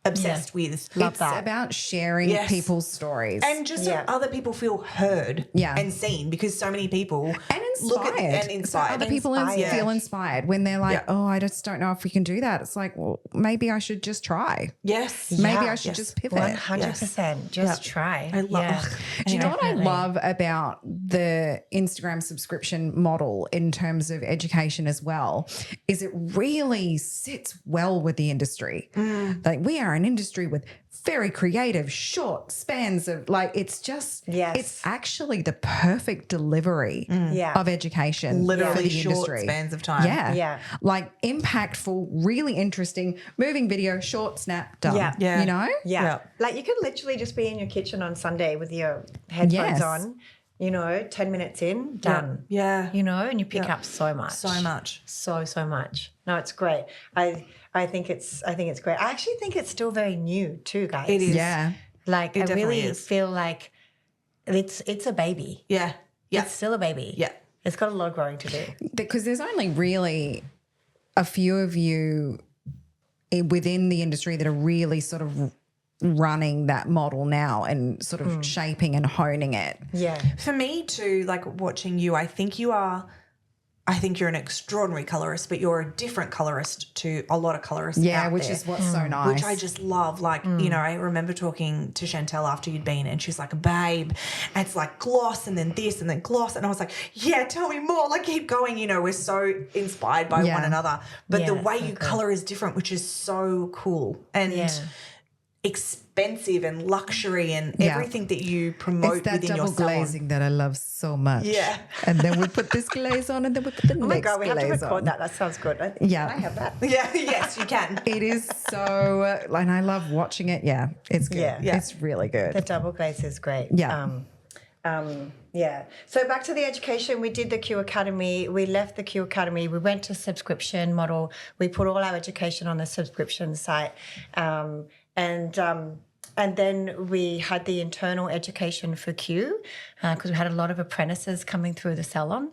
obsessed with.
It's about sharing people's stories.
And just so other people feel heard and seen because so many people
and inspired.
Look at and inspired.
So other people feel inspired when they're like, I just don't know if we can do that. It's like, well, maybe I should just try.
Yes.
Maybe I should just pivot.
100%. Just try.
I love
Do you know what I love about the Instagram subscription model in terms of education as well is it really sits well with the industry. Like we are an industry with very creative short spans of it's just it's actually the perfect delivery of education
literally
for the
short
industry.
Spans of time.
Like impactful, really interesting, moving video, short, snap, done.
Like you could literally just be in your kitchen on Sunday with your headphones on, 10 minutes in, done. And you pick up so much.
So much.
So much. No, it's great. I think it's great. I actually think it's still very new too, guys.
It is.
Yeah.
Like I really feel like it's a baby.
Yeah.
It's still a baby.
Yeah.
It's got a lot of growing to do.
Because there's only really a few of you within the industry that are really sort of running that model now and sort of shaping and honing it.
Yeah.
For me too, like watching you, I think you're an extraordinary colorist, but you're a different colorist to a lot of colorists out
which
there,
is what's so nice.
Which I just love. Like, I remember talking to Chantel after you'd been and she's like, babe, it's like gloss and then this and then gloss. And I was like, yeah, tell me more. Like, keep going. We're so inspired by one another. But the way you color is different, which is so cool. And expensive and luxury and everything that you promote
it's that
within
double
your salon.
glazing that I love so much.
Yeah.
And then we put this glaze on and then we put the next glaze on.
Oh my God, we have to record that. That sounds good. Can I have that?
Yeah, yes, you can.
It is so, and I love watching it. Yeah, it's good. Yeah. It's really good.
The double glaze is great.
Yeah.
So back to the education, we did the Q Academy. We left the Q Academy. We went to subscription model. We put all our education on the subscription site. And then we had the internal education for Q because we had a lot of apprentices coming through the salon.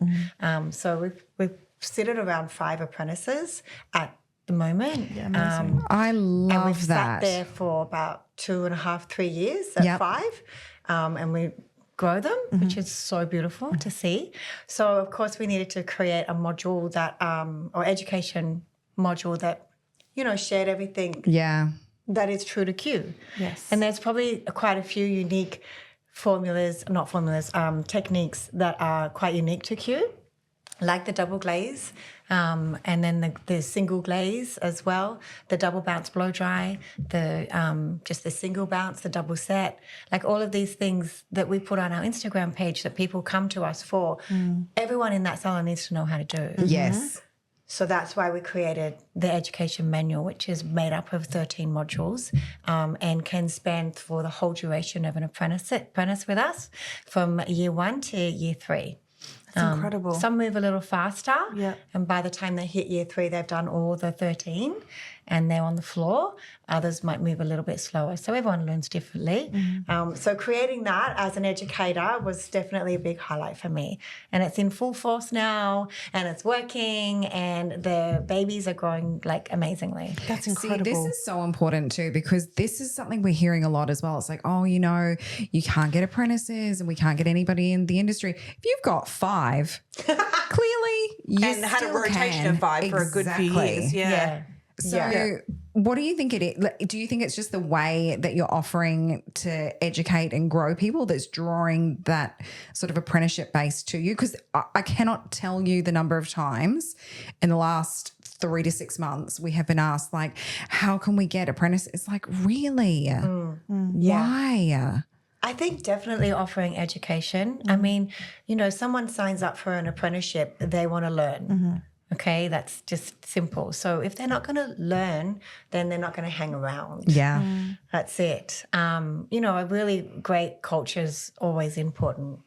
So we've sit at around 5 apprentices at the moment.
Yeah, amazing.
I
And
love
we've
that.
sat there for about 2.5, 3 years at 5, and we grow them, which is so beautiful to see. So, of course, we needed to create a module that, or education module that, shared everything that is true to Q.
Yes.
And there's probably quite a few unique techniques that are quite unique to Q, like the double glaze, and then the single glaze as well, the double bounce blow dry, just the single bounce, the double set, like all of these things that we put on our Instagram page that people come to us for. Everyone in that salon needs to know how to do.
Yes.
So that's why we created the education manual, which is made up of 13 modules, and can span for the whole duration of an apprentice with us from year 1 to year 3.
That's incredible.
Some move a little faster,
Yeah.
and by the time they hit year 3, they've done all the 13 and they're on the floor. Others might move a little bit slower. So everyone learns differently. So creating that as an educator was definitely a big highlight for me. And it's in full force now, and it's working, and the babies are growing like amazingly.
That's incredible.
See, this is so important too, because this is something we're hearing a lot as well. It's like, oh, you can't get apprentices and we can't get anybody in the industry. If you've got 5, clearly you
and had a
still
rotation
can.
of 5 for a good few years. Yeah.
So what do you think it is? Do you think it's just the way that you're offering to educate and grow people that's drawing that sort of apprenticeship base to you? Because I cannot tell you the number of times in the last 3 to 6 months we have been asked, like, how can we get apprentices? It's like, really? Why?
I think definitely offering education. I mean, someone signs up for an apprenticeship, they want to learn. Okay, that's just simple. So if they're not going to learn, then they're not going to hang around.
Yeah.
That's it. A really great culture is always important,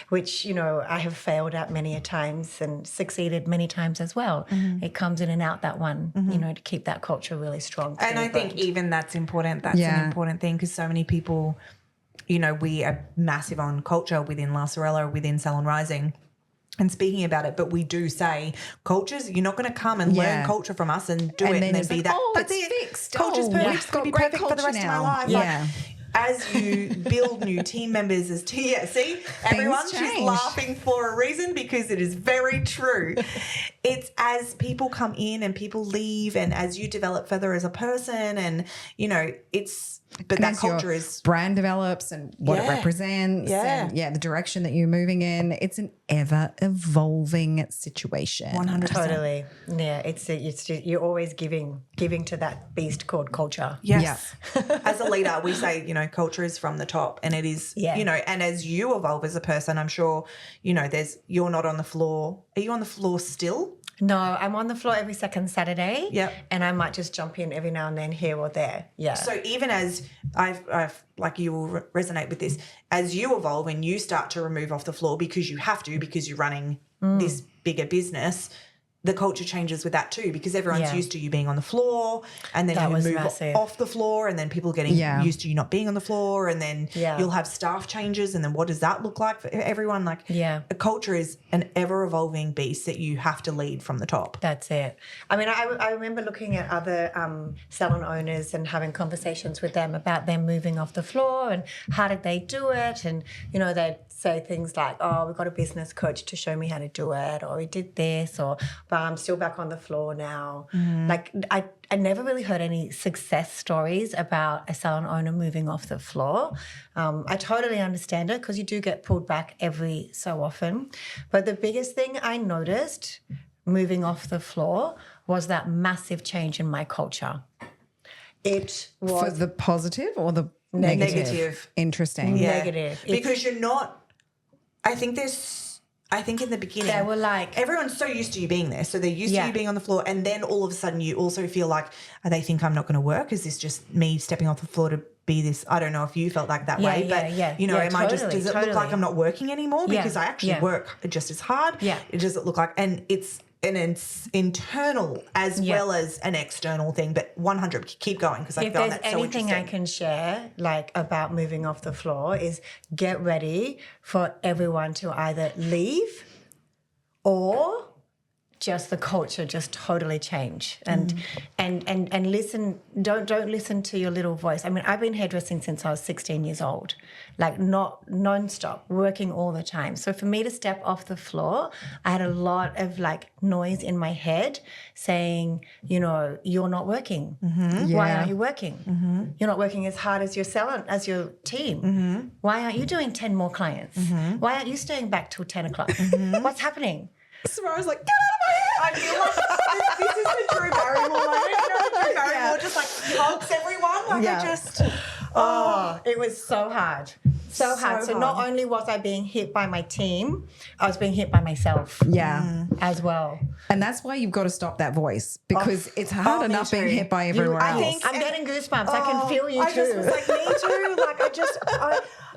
which, I have failed at many a times and succeeded many times as well. It comes in and out, that one, to keep that culture really strong.
And I think even that's important. That's an important thing, because so many people, we are massive on culture within La Sorella, within Salon Rising, and speaking about it, but we do say cultures, you're not going to come and learn culture from us and do it and then be
like,
that.
oh,
That's
it's
it.
fixed.
Culture's perfect. It's going to be
great
perfect for the rest
culture
of my
now.
life.
Yeah.
Like, as you build new team members see, everyone, she's
change.
laughing for a reason, because it is very true. It's as people come in and people leave, and as you develop further as a person, and, but that
as your
culture is
brand develops and what it represents and the direction that you're moving in. It's an ever evolving situation.
100%.
Totally. Yeah, it's you're always giving to that beast called culture.
Yes. As a leader, we say, culture is from the top, and it is, and as you evolve as a person, I'm sure, you're not on the floor. Are you on the floor still?
No, I'm on the floor every second Saturday.
Yep.
And I might just jump in every now and then here or there. Yeah.
So even as I've like, you will resonate with this, as you evolve and you start to remove off the floor because you have to, because you're running this bigger business, the culture changes with that too, because everyone's used to you being on the floor, and then
That
you
was
move
massive.
off the floor, and then people getting used to you not being on the floor, and then you'll have staff changes, and then what does that look like for everyone? Like, a culture is an ever-evolving beast that you have to lead from the top.
That's it. I mean, I remember looking at other salon owners and having conversations with them about them moving off the floor and how did they do it, and, they'd say things like, oh, we've got a business coach to show me how to do it, or we did this, or but I'm still back on the floor now. Like, I never really heard any success stories about a salon owner moving off the floor. I totally understand it, because you do get pulled back every so often. But the biggest thing I noticed moving off the floor was that massive change in my culture. It was
For the positive or the
Negative.
Interesting.
negative.
Because you're not, I think in the beginning,
They were like,
everyone's so used to you being there. So they're used to you being on the floor. And then all of a sudden you also feel like, they think I'm not going to work? Is this just me stepping off the floor to be this? I don't know if you felt like that way, but am I just, does it look like I'm not working anymore? Because I actually work just as hard.
Yeah.
It doesn't look like, and it's an internal as well as an external thing, but 100, keep going, because I
if
found
there's
that so
anything I
interesting.
can share, like, about moving off the floor, is get ready for everyone to either leave or just the culture just totally change. And listen, don't listen to your little voice. I mean, I've been hairdressing since I was 16 years old, like not nonstop, working all the time. So for me to step off the floor, I had a lot of like noise in my head saying, you know, you're not working. Why aren't you working? You're not working as hard as your salon, as your team. Why aren't you doing 10 more clients? Why aren't you staying back till 10 o'clock? What's happening?
Samara's like, get out of my head. I feel like this is the Drew Barrymore moment. You know, Drew Barrymore just like hugs everyone. Like I just,
it was so hard. So hard. So not only was I being hit by my team, I was being hit by myself. As well.
And that's why you've got to stop that voice, because it's hard enough being hit by everyone else.
I think I'm getting goosebumps. I can feel you too.
I just was like, me too.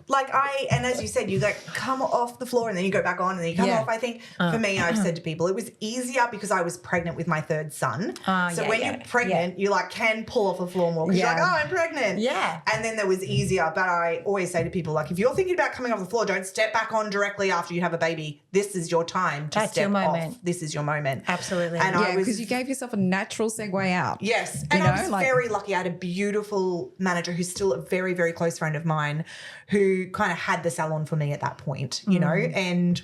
Like and as you said, you like come off the floor and then you go back on and then you come off. I think for me, I've said to people, it was easier because I was pregnant with my third son. So when you're pregnant, you like can pull off the floor more because you're like, oh, I'm pregnant.
Yeah.
And then there was easier. But I always say to people, like, if you're thinking about coming off the floor, don't step back on directly after you have a baby. This is your time to
That's
step
your moment.
off. This is your moment.
Absolutely.
And
Yeah, because you gave yourself a natural segue out.
Yes. And I was very lucky. I had a beautiful manager who's still a very, very close friend of mine who kind of had the salon for me at that point, you know, and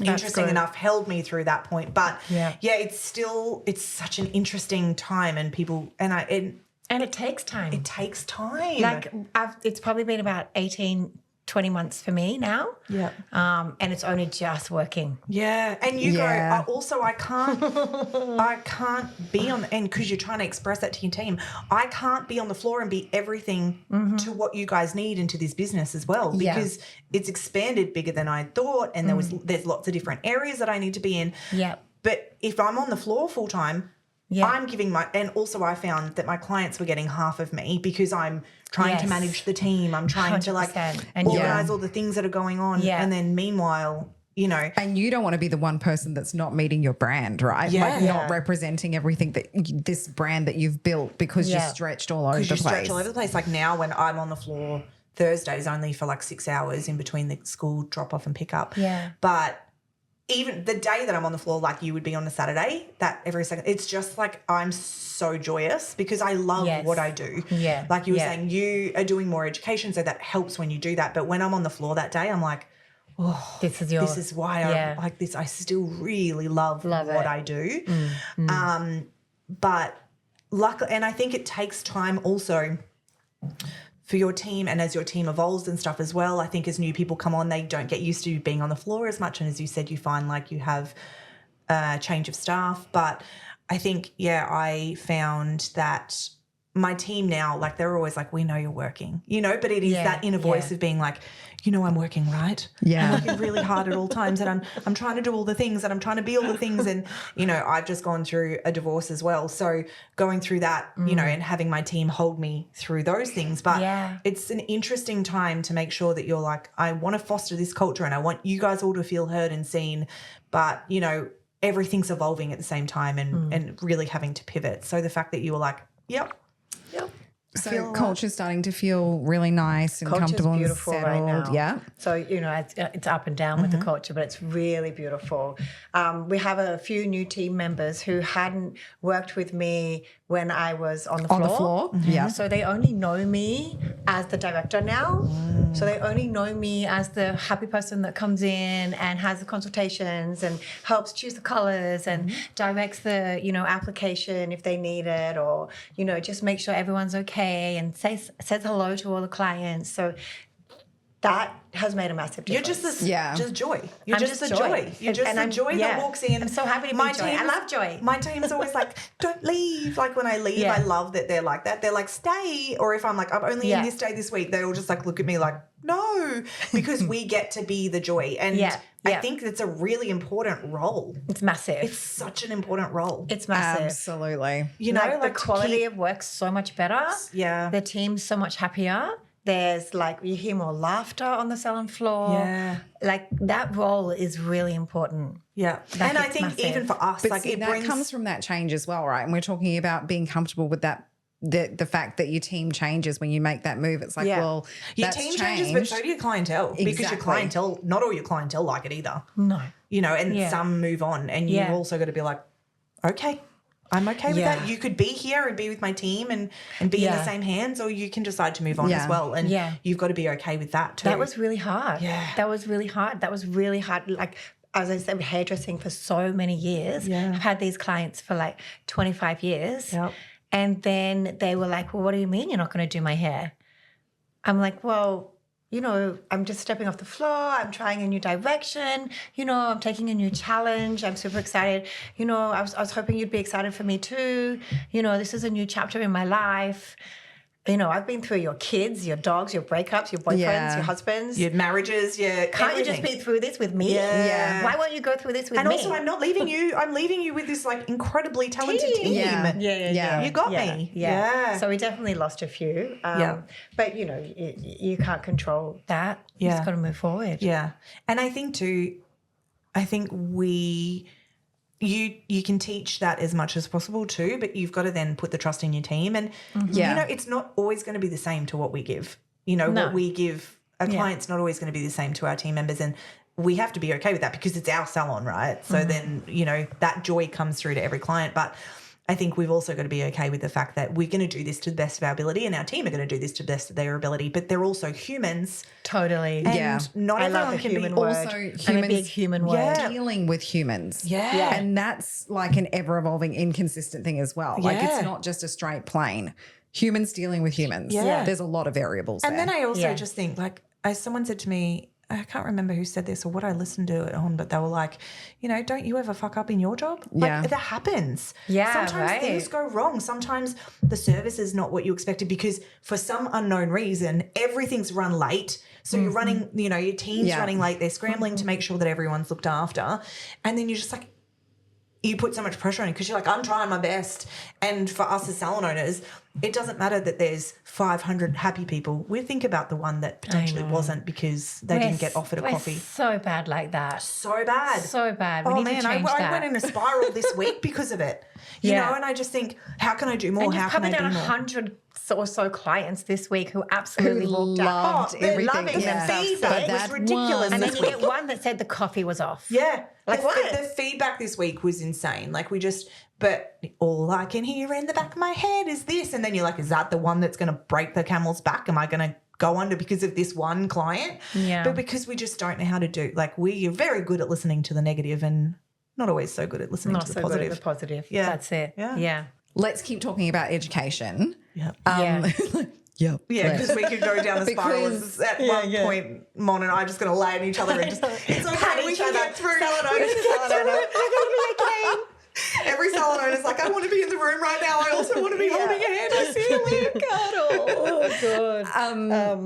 interesting enough held me through that point. But it's such an interesting time and people, and
it takes time.
It takes time.
Like it's probably been about 20 months for me now.
Yeah.
And it's only just working.
Yeah. And you go, also I can't be on, and because you're trying to express that to your team, I can't be on the floor and be everything to what you guys need into this business as well, because it's expanded bigger than I thought. And there's lots of different areas that I need to be in.
Yeah.
But if I'm on the floor full time, I'm giving and also I found that my clients were getting half of me because I'm trying to manage the team. I'm trying to like organize all the things that are going on. Yeah. And then meanwhile, you know.
And you don't want to be the one person that's not meeting your brand, right?
Yeah.
Like not representing everything that this brand that you've built because you're stretched all over the place.
Stretched all over the place. Like now when I'm on the floor Thursdays only for like 6 hours in between the school drop off and pick up.
Yeah.
But even the day that I'm on the floor, like you would be on a Saturday, that every second, it's just like I'm so joyous because I love what I do.
Yeah.
Like you were saying, you are doing more education, so that helps when you do that. But when I'm on the floor that day, I'm like, oh, this is why I like this. I still really love what I do. But luckily, and I think it takes time also for your team, and as your team evolves and stuff as well, I think as new people come on, they don't get used to being on the floor as much. And as you said, you find like you have a change of staff. But I think, I found that my team now, like they're always like, we know you're working, you know, but it is that inner voice of being like, you know, I'm working, right?
Yeah.
I'm working really hard at all times and I'm trying to do all the things and I'm trying to be all the things. And, you know, I've just gone through a divorce as well. So going through that, you know, and having my team hold me through those things. But it's an interesting time to make sure that you're like, I want to foster this culture and I want you guys all to feel heard and seen. But, you know, everything's evolving at the same time and really having to pivot. So the fact that you were like, yep.
So culture's starting to feel really nice and comfortable and settled.
Right now.
Yeah.
So, you know, it's up and down with the culture, but it's really beautiful. We have a few new team members who hadn't worked with me when I was on the floor.
Yeah.
So they only know me as the director now. So they only know me as the happy person that comes in and has the consultations and helps choose the colours and directs the, you know, application if they need it, or, you know, just make sure everyone's okay and says hello to all the clients. So that has made a massive difference.
You're just just joy. You're just the joy. You're just
and
the joy that walks in.
I'm so happy to be joy. I love joy.
My team's always like, don't leave. Like when I leave, I love that they're like that. They're like, stay. Or if I'm like, I'm only in this day this week, they all just like look at me like, no, because we get to be the joy. And I think it's a really important role.
It's massive.
It's such an important role.
It's massive.
Absolutely.
You know, like the quality of work's so much better.
Yeah.
The team's so much happier. There's like, you hear more laughter on the salon floor.
Yeah.
Like that role is really important.
Yeah.
Like
and I think even for us,
But
like
see,
it
that
brings...
comes from that change as well, right? And we're talking about being comfortable with that the fact that your team changes when you make that move. It's like, well,
your
that's
team
changed.
changes, but so do your clientele. Because your clientele, not all your clientele like it either.
No.
You know, and some move on, and you've also got to be like, okay, I'm okay with that. You could be here and be with my team and be in the same hands, or you can decide to move on as well. And you've got to be okay with that too.
That was really hard.
Yeah.
That was really hard. Like, as I said, hairdressing for so many years. Yeah. I've had these clients for like 25 years.
Yep.
And then they were like, well, what do you mean you're not going to do my hair? I'm like, well, you know, I'm just stepping off the floor. I'm trying a new direction. You know, I'm taking a new challenge. I'm super excited. You know, I was hoping you'd be excited for me too. You know, this is a new chapter in my life. You know, I've been through your kids, your dogs, your breakups, your boyfriends, your husbands.
Your marriages,
Can't you just be through this with me?
Yeah.
Why won't you go through this with me?
And also, I'm not leaving you. I'm leaving you with this, like, incredibly talented team.
Yeah.
You got me.
Yeah. So we definitely lost a few. But, you know, you can't control that. You just got to move forward.
Yeah. And I think, too, you can teach that as much as possible too, but you've got to then put the trust in your team. And, you know, it's not always going to be the same to what we give. You know, what we give a client's not always going to be the same to our team members. And we have to be okay with that because it's our salon, right? So then, you know, that joy comes through to every client. But I think we've also got to be okay with the fact that we're going to do this to the best of our ability, and our team are going to do this to the best of their ability, but they're also humans.
Totally.
And not everyone can be
word.
Also humans,
and a big human word.
Dealing with humans.
Yeah.
And that's like an ever-evolving, inconsistent thing as well. Like it's not just a straight plane. Humans dealing with humans.
Yeah.
There's a lot of variables there.
And then I also just think, like, someone said to me, I can't remember who said this or what I listened to it on, but they were like, you know, don't you ever fuck up in your job? Like, that happens.
Yeah,
sometimes things go wrong. Sometimes the service is not what you expected because for some unknown reason, everything's run late. So you're running, you know, your team's running late. They're scrambling to make sure that everyone's looked after. And then you're just like, you put so much pressure on it because you're like, I'm trying my best. And for us as salon owners, it doesn't matter that there's 500 happy people. We think about the one that potentially wasn't because they didn't get offered a coffee.
So bad like that.
So bad.
So bad. We need to change
I
that.
went in a spiral this week because of it. You know, and I just think, how can I do more?
And
how can I do more?
You've probably done 100 or so clients this week who absolutely walked out.
everything.
Loving themselves.
Feedback was ridiculous.
And then you get one that said the coffee was off.
Yeah.
Like what?
The feedback this week was insane. Like but all I can hear in the back of my head is this. And then you're like, is that the one that's going to break the camel's back? Am I going to go under because of this one client?
Yeah.
But because we just don't know how to do, like we are very good at listening to the negative and not always so good at listening to the positive.
Good at the positive.
Yeah.
That's it.
Yeah.
Let's keep talking about education.
Yeah.
Yeah,
because we could go down the spiral. At one point, Mon and I are just going to lay on each other and just, it's okay, we can get through. Every salon owner's like, I want to be in the room right now. I also want to be holding your hand. I see you.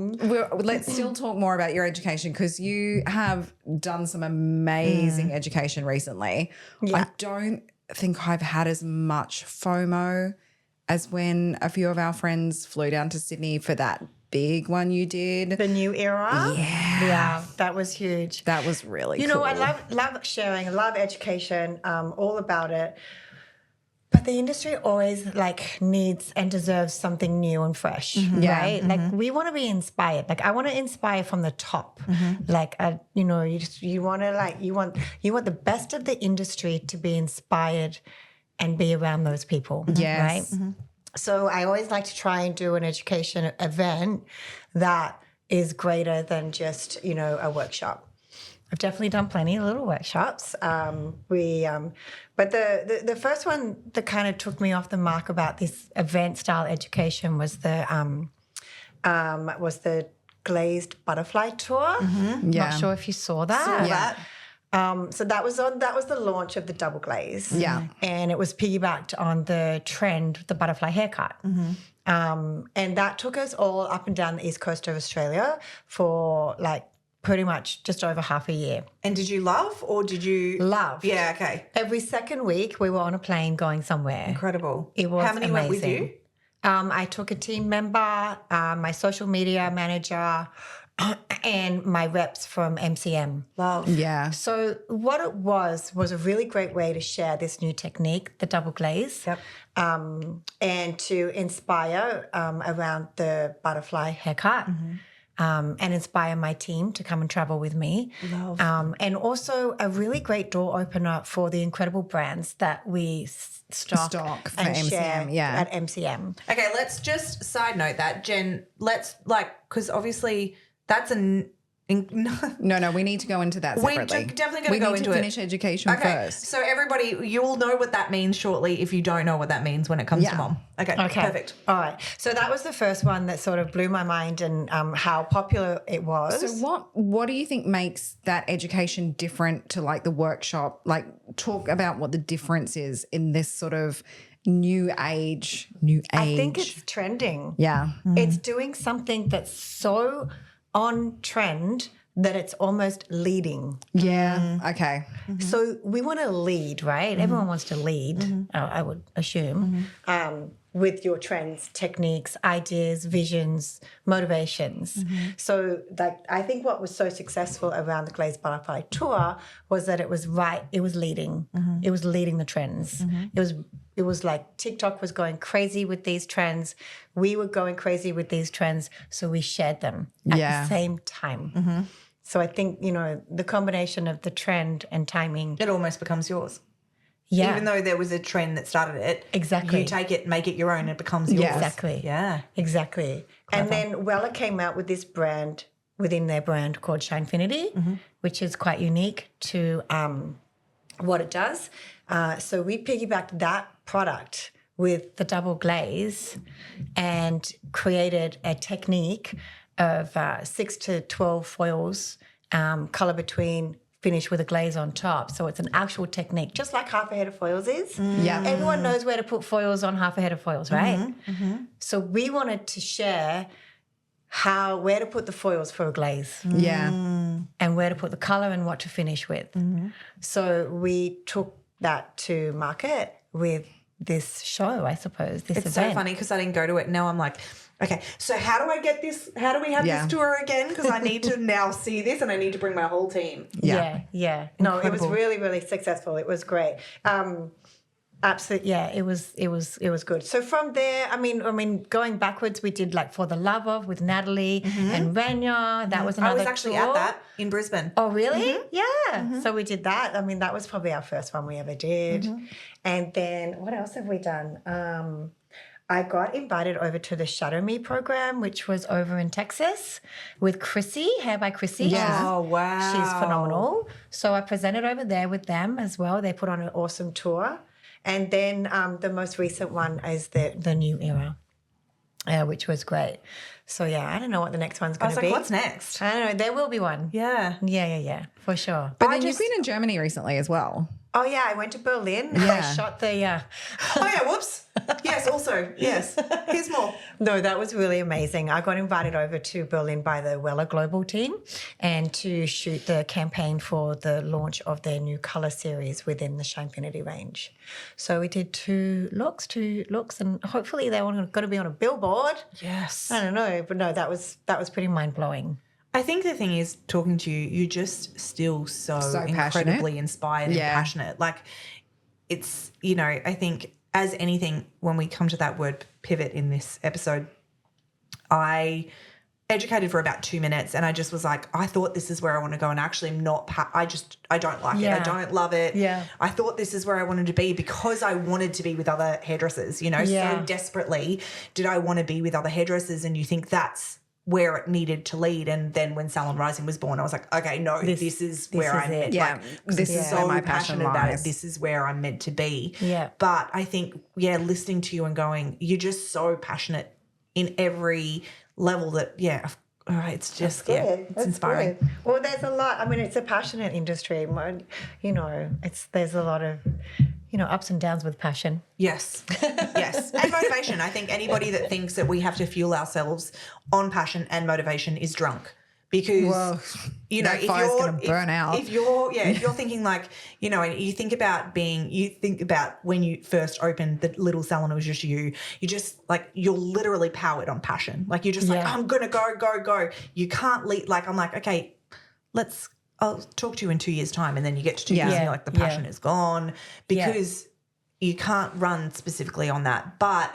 Oh, God.
Let's still talk more about your education because you have done some amazing education recently.
Yeah.
I don't think I've had as much FOMO as when a few of our friends flew down to Sydney for that big one you did.
The new era? Yeah, that was huge.
That was really cool.
You know, I love sharing, I love education, all about it. But the industry always like needs and deserves something new and fresh, right? Like we want to be inspired. Like I want to inspire from the top. Like you know, you want to like you want the best of the industry to be inspired and be around those people.
Yes.
Right? So I always like to try and do an education event that is greater than just, you know, a workshop. I've definitely done plenty of little workshops. But the first one that kind of took me off the mark about this event style education was the glazed butterfly tour. Not sure if you saw that.
Saw that.
So that was the launch of the double glaze.
Yeah.
And it was piggybacked on the trend, the butterfly haircut. And that took us all up and down the east coast of Australia for like pretty much just over half a year.
And did you love or did you?
Love.
Yeah, okay.
Every second week we were on a plane going somewhere.
Incredible.
It was
How many
amazing.
went with you?
I took a team member, my social media manager, and my reps from MCM.
Love.
Yeah.
So what it was a really great way to share this new technique, the double glaze, and to inspire around the butterfly haircut. And inspire my team to come and travel with me.
Love.
And also a really great door opener for the incredible brands that we stock
for
and
MCM,
share
yeah.
at MCM.
Okay, let's just side note that, Jen. Let's because obviously that's
No, we need to go into that separately.
We're definitely going
we
to go
need
into
to finish
it.
education first.
So everybody, you'll know what that means shortly if you don't know what that means when it comes to mom. Okay, perfect.
All right. So that was the first one that sort of blew my mind and how popular it was.
So what do you think makes that education different to like the workshop? Like talk about what the difference is in this sort of new age.
I think it's trending.
Yeah.
It's doing something that's so on trend that it's almost leading.
Yeah. Okay.
So we want to lead, right? Everyone wants to lead, I would assume, with your trends, techniques, ideas, visions, motivations. So I think what was so successful around the Glazed Butterfly Tour was that it was leading. It was leading the trends. It was like TikTok was going crazy with these trends. We were going crazy with these trends. So we shared them at the same time. So I think, the combination of the trend and timing.
It almost becomes yours.
Yeah.
Even though there was a trend that started it.
Exactly.
You take it, make it your own, it becomes yours.
Exactly.
Yeah.
Exactly.
Clever.
And then Wella came out with this brand within their brand called Shinefinity, which is quite unique to what it does. So we piggybacked that product with the double glaze and created a technique of 6 to 12 foils, colour between, finish with a glaze on top. So it's an actual technique, just like half a head of foils is.
Yeah.
Everyone knows where to put foils on half a head of foils, right? So we wanted to share where to put the foils for a glaze.
Yeah.
And where to put the colour and what to finish with. So we took that to market with this show, I suppose, this
It's
event.
so funny because I didn't go to it. Now I'm like, okay, so how do I get this? How do we have this tour again? Because I need to now see this and I need to bring my whole team.
Yeah. No, it was
Incredible.
really, really successful. It was great. Absolutely, yeah, it was good. So from there, I mean, going backwards, we did like For the Love of with Natalie and Rania. That was another
I was actually
tour.
at that in Brisbane.
Oh, really? Yeah. So we did that. I mean, that was probably our first one we ever did. And then what else have we done? I got invited over to the Shadow Me program, which was over in Texas with Chrissy, Hair by Chrissy.
Yeah.
Oh, wow.
She's phenomenal. So I presented over there with them as well. They put on an awesome tour. And then the most recent one is the New Era, which was great. So, yeah, I don't know what the next one's going to be.
What's next?
I don't know. There will be one.
Yeah.
Yeah, for sure.
But then you've been in Germany recently as well.
Oh, yeah, I went to Berlin.
Yeah.
I shot the...
Oh, yeah, whoops. Yes, also, yes. Here's more.
No, that was really amazing. I got invited over to Berlin by the Wella Global team and to shoot the campaign for the launch of their new colour series within the Shinefinity range. So we did two looks, and hopefully they're all going to be on a billboard.
Yes.
I don't know, but no, that was pretty mind-blowing.
I think the thing is, talking to you, you're just still so incredibly inspired and passionate. Like, it's, I think as anything, when we come to that word pivot in this episode, I educated for about 2 minutes and I just was like, I thought this is where I want to go and actually I'm not, I don't like it. I don't love it.
Yeah.
I thought this is where I wanted to be because I wanted to be with other hairdressers, so desperately did I want to be with other hairdressers, and you think that's where it needed to lead. And then when Salon Rising was born, I was like, okay, no, this is where I'm meant.
Yeah,
this is
where
so
my
passionate
passion
about
lies.
it. This is where I'm meant to be.
Yeah.
But I think, listening to you and going, you're just so passionate in every level that, it's just, it's inspiring.
Good. Well, there's a lot. I mean, it's a passionate industry. There's a lot of, ups and downs with passion.
Yes. Yes. And motivation. I think anybody that thinks that we have to fuel ourselves on passion and motivation is drunk, because
that fire's going to burn out.
If you're thinking like, and you think about when you first opened the little salon, it was just you just like, you're literally powered on passion. Like you're just like, I'm going to go. You can't leave. Like, I'm like, okay, I'll talk to you in 2 years' time. And then you get to 2 years and you're like, the passion is gone because you can't run specifically on that. But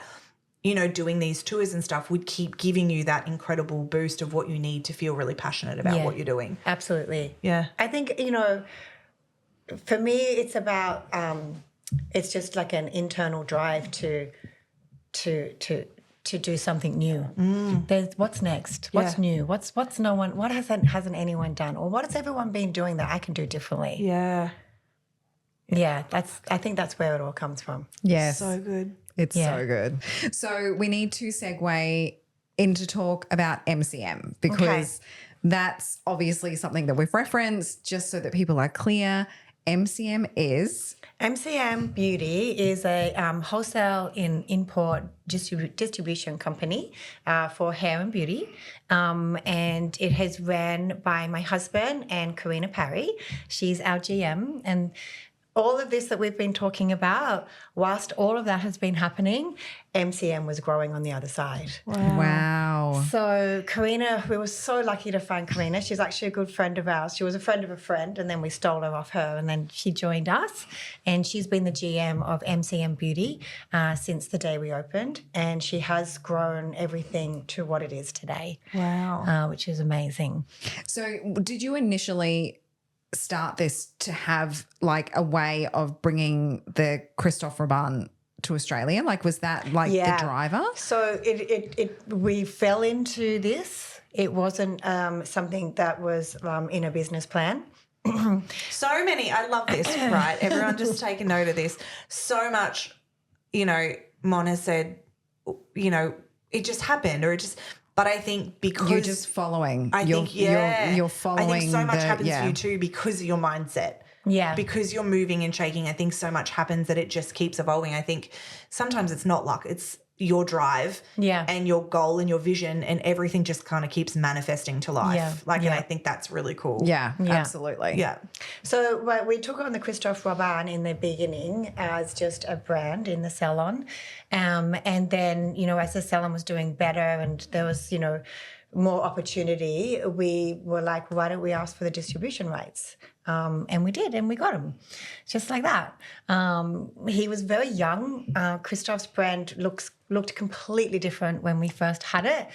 doing these tours and stuff would keep giving you that incredible boost of what you need to feel really passionate about what you're doing.
Absolutely.
Yeah.
I think, for me, it's about, it's just like an internal drive to do something new. There's what's next? What's new? What hasn't anyone done? Or what has everyone been doing that I can do differently?
Yeah.
Yeah. I think that's where it all comes from.
Yes.
So good.
It's so good. So we need to segue into talk about MCM because that's obviously something that we've referenced just so that people are clear. MCM
Beauty is a wholesale import distribution company for hair and beauty, and it has ran by my husband and Karina Parry. She's our GM, and all of this that we've been talking about, whilst all of that has been happening, MCM was growing on the other side.
Wow.
So Karina, we were so lucky to find Karina. She's actually a good friend of ours. She was a friend of a friend, and then we stole her off her, and then she joined us. And she's been the GM of MCM Beauty since the day we opened, and she has grown everything to what it is today.
Wow.
Which is amazing.
So did you initially start this to have like a way of bringing the Christophe Robin to Australia? Like, was that like the driver?
So we fell into this. It wasn't something that was in a business plan.
So many. I love this, right? Everyone just take a note of this. So much, Mon has said, it just happened or it just... But I think because
you're just following, you're following.
I think so much happens for you too because of your mindset.
Yeah.
Because you're moving and shaking. I think so much happens that it just keeps evolving. I think sometimes it's not luck. It's your drive and your goal and your vision, and everything just kind of keeps manifesting to life. And I think that's really cool.
Yeah, absolutely.
Yeah.
So we took on the Christophe Robin in the beginning as just a brand in the salon. And then, as the salon was doing better and there was, more opportunity, we were like, why don't we ask for the distribution rights? And we did, and we got them, just like that. He was very young. Christophe's brand looked completely different when we first had it.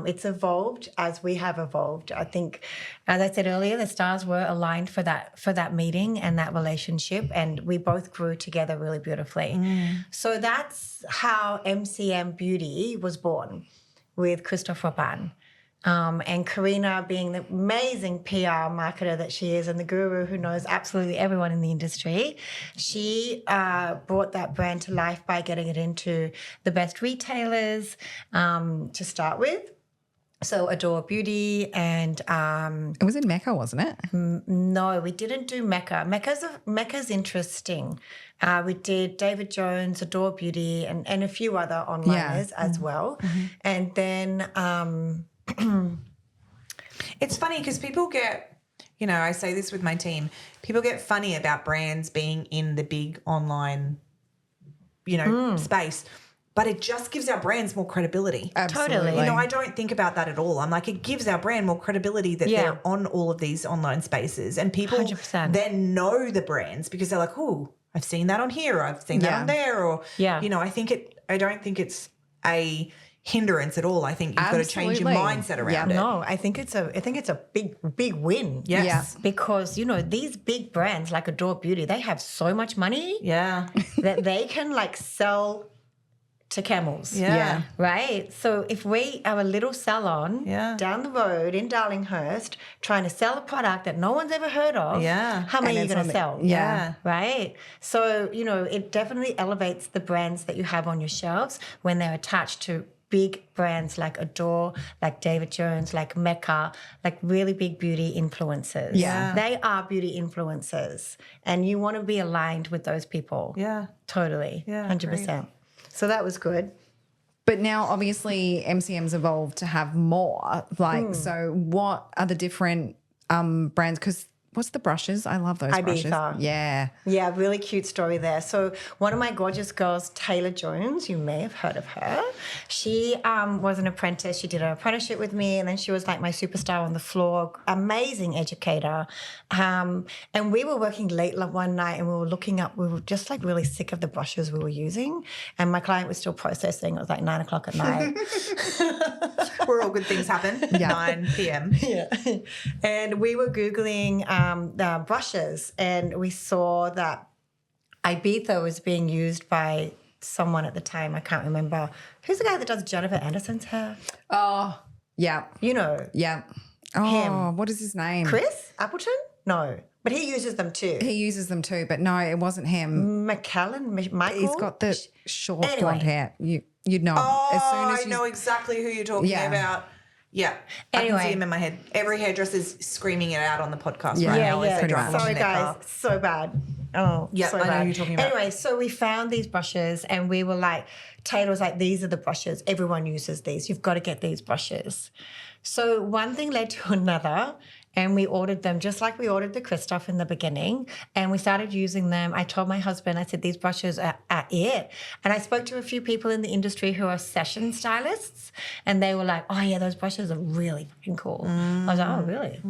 It's evolved as we have evolved. I think, as I said earlier, the stars were aligned for that meeting and that relationship, and we both grew together really beautifully. So that's how MCM Beauty was born, with Christophe Robin. And Karina, being the amazing PR marketer that she is and the guru who knows absolutely everyone in the industry, she brought that brand to life by getting it into the best retailers to start with. So Adore Beauty and...
it was in Mecca, wasn't it?
No, we didn't do Mecca. Mecca's interesting. We did David Jones, Adore Beauty, and a few other onliners as well. And then...
It's funny because people get, I say this with my team, people get funny about brands being in the big online, space, but it just gives our brands more credibility.
Absolutely.
Totally.
I don't think about that at all. I'm like, it gives our brand more credibility that they're on all of these online spaces, and people
100%.
then know the brands because they're like, oh, I've seen that on here, or I've seen that on there, or, I don't think it's a hindrance at all. I think you've got to change your mindset around it.
No, I think it's a big win.
Yes.
Yeah.
Because, these big brands like Adore Beauty, they have so much money that they can sell to camels.
Yeah.
Right? So if we are a little salon down the road in Darlinghurst trying to sell a product that no one's ever heard of, how many are you going to sell?
Yeah.
Right? So, it definitely elevates the brands that you have on your shelves when they're attached to big brands like Adore, like David Jones, like Mecca, like really big beauty influencers.
Yeah.
They are beauty influencers, and you want to be aligned with those people.
Yeah.
Totally.
Yeah,
100%. So that was good.
But now obviously MCM's evolved to have more. Like, so what are the different brands? Because what's the brushes? I love those brushes. Yeah.
Yeah, really cute story there. So one of my gorgeous girls, Taylor Jones, you may have heard of her. She was an apprentice. She did an apprenticeship with me, and then she was like my superstar on the floor, amazing educator. And we were working late one night and we were looking up, we were just like really sick of the brushes we were using. And my client was still processing. It was like 9 o'clock at night.
Where all good things happen, 9 p.m.
Yeah. And we were Googling the brushes, and we saw that Ibiza was being used by someone at the time. I can't remember. Who's the guy that does Jennifer Anderson's hair?
Oh, yeah.
You know.
Yeah. Oh, what is his name?
Chris Appleton? No. But he uses them too.
He uses them too, but no, it wasn't him.
Michael?
He's got the short
Anyway.
blonde hair. You'd know.
Oh,
as soon as
I know exactly who you're talking about. Yeah.
Anyway.
I can see him in my head. Every hairdresser's screaming it out on the podcast
Yeah.
right
Yeah,
now.
yeah.
Pretty much.
Sorry, guys. So bad. Oh,
Yeah,
so
I know
bad.
who you're talking about.
Anyway, so we found these brushes and we were like, Taylor was like, these are the brushes. Everyone uses these. You've got to get these brushes. So one thing led to another, and we ordered them just like we ordered the Christophe in the beginning, and we started using them. I told my husband, I said, these brushes are it. And I spoke to a few people in the industry who are session stylists, and they were like, oh, yeah, those brushes are really fucking cool. I was like, oh, really?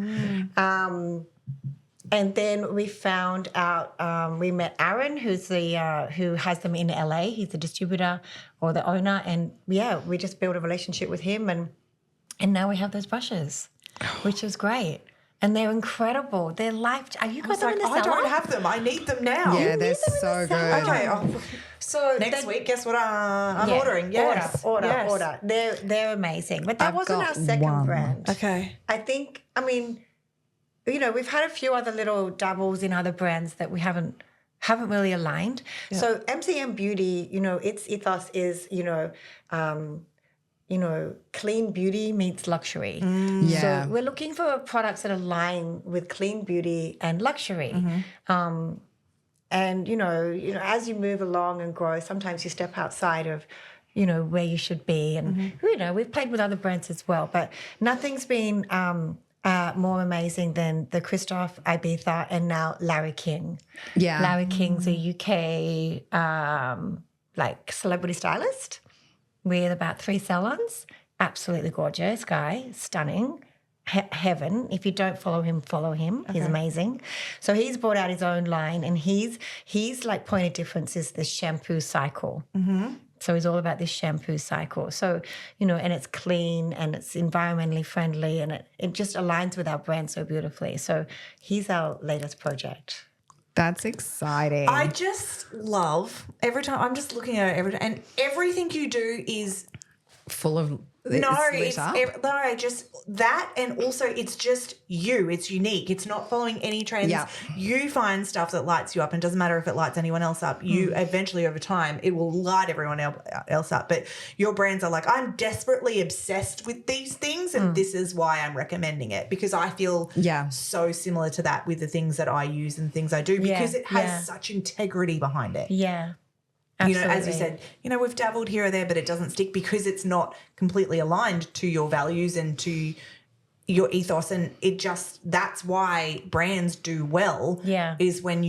And then we found out, we met Aaron, who's who has them in LA. He's the distributor or the owner. And, yeah, we just built a relationship with him, and now we have those brushes, which is great. And they're incredible. They're life. Are you got them in the salon?
I don't have them. I need them now.
Yeah, they're so good.
Okay.
So
Next week, guess what I'm ordering? Yes.
Order. They're amazing. But that
I've
wasn't
got
our second
one.
brand.
Okay.
I mean, you know, we've had a few other little dabbles in other brands that we haven't really aligned. Yeah. So MCM Beauty, you know, its ethos is, clean beauty meets luxury.
Yeah.
So we're looking for products that align with clean beauty and luxury. And, you know, as you move along and grow, sometimes you step outside of, you know, where you should be. And, you know, we've played with other brands as well, but nothing's been more amazing than the Christophe, Ibiza, and now Larry King.
Yeah.
Larry King's a UK, celebrity stylist with about 3 salons. Absolutely gorgeous guy, stunning. Heaven. If you don't follow him, follow him. Okay. He's amazing. So he's brought out his own line, and he's like point of difference is this shampoo cycle. So he's all about this shampoo cycle. So, you know, and it's clean and it's environmentally friendly, and it just aligns with our brand so beautifully. So he's our latest project.
That's exciting.
I just love every time I'm just looking at it every day, and everything you do is
full of
just that, and also it's just you. It's unique. It's not following any trends.
Yeah.
You find stuff that lights you up, and doesn't matter if it lights anyone else up. You eventually, over time, it will light everyone else up. But your brands are like, I'm desperately obsessed with these things, and this is why I'm recommending it, because I feel so similar to that with the things that I use and things I do, because it has such integrity behind it.
Yeah.
Absolutely. You know, as you said, you know, we've dabbled here or there, but it doesn't stick because it's not completely aligned to your values and to your ethos. And that's why brands do well.
Yeah.
Is when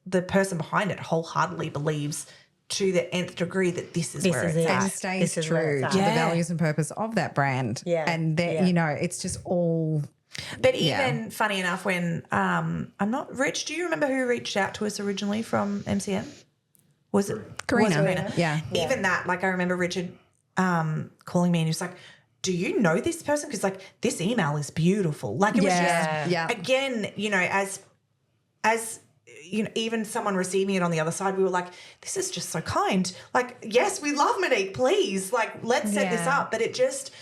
the person behind it wholeheartedly believes to the nth degree that this is where it's at.
And stays true to the values and purpose of that brand.
Yeah.
And you know, it's just all.
But even funny enough, when I'm not Rich, do you remember who reached out to us originally from MCM? Was it Karina?
Yeah.
Even that, like I remember Richard calling me and he was like, do you know this person? Because like this email is beautiful. Like it was just, again, you know, as you know, even someone receiving it on the other side, we were like, this is just so kind. Like, yes, we love Monique, please. Like, let's set this up. But it just,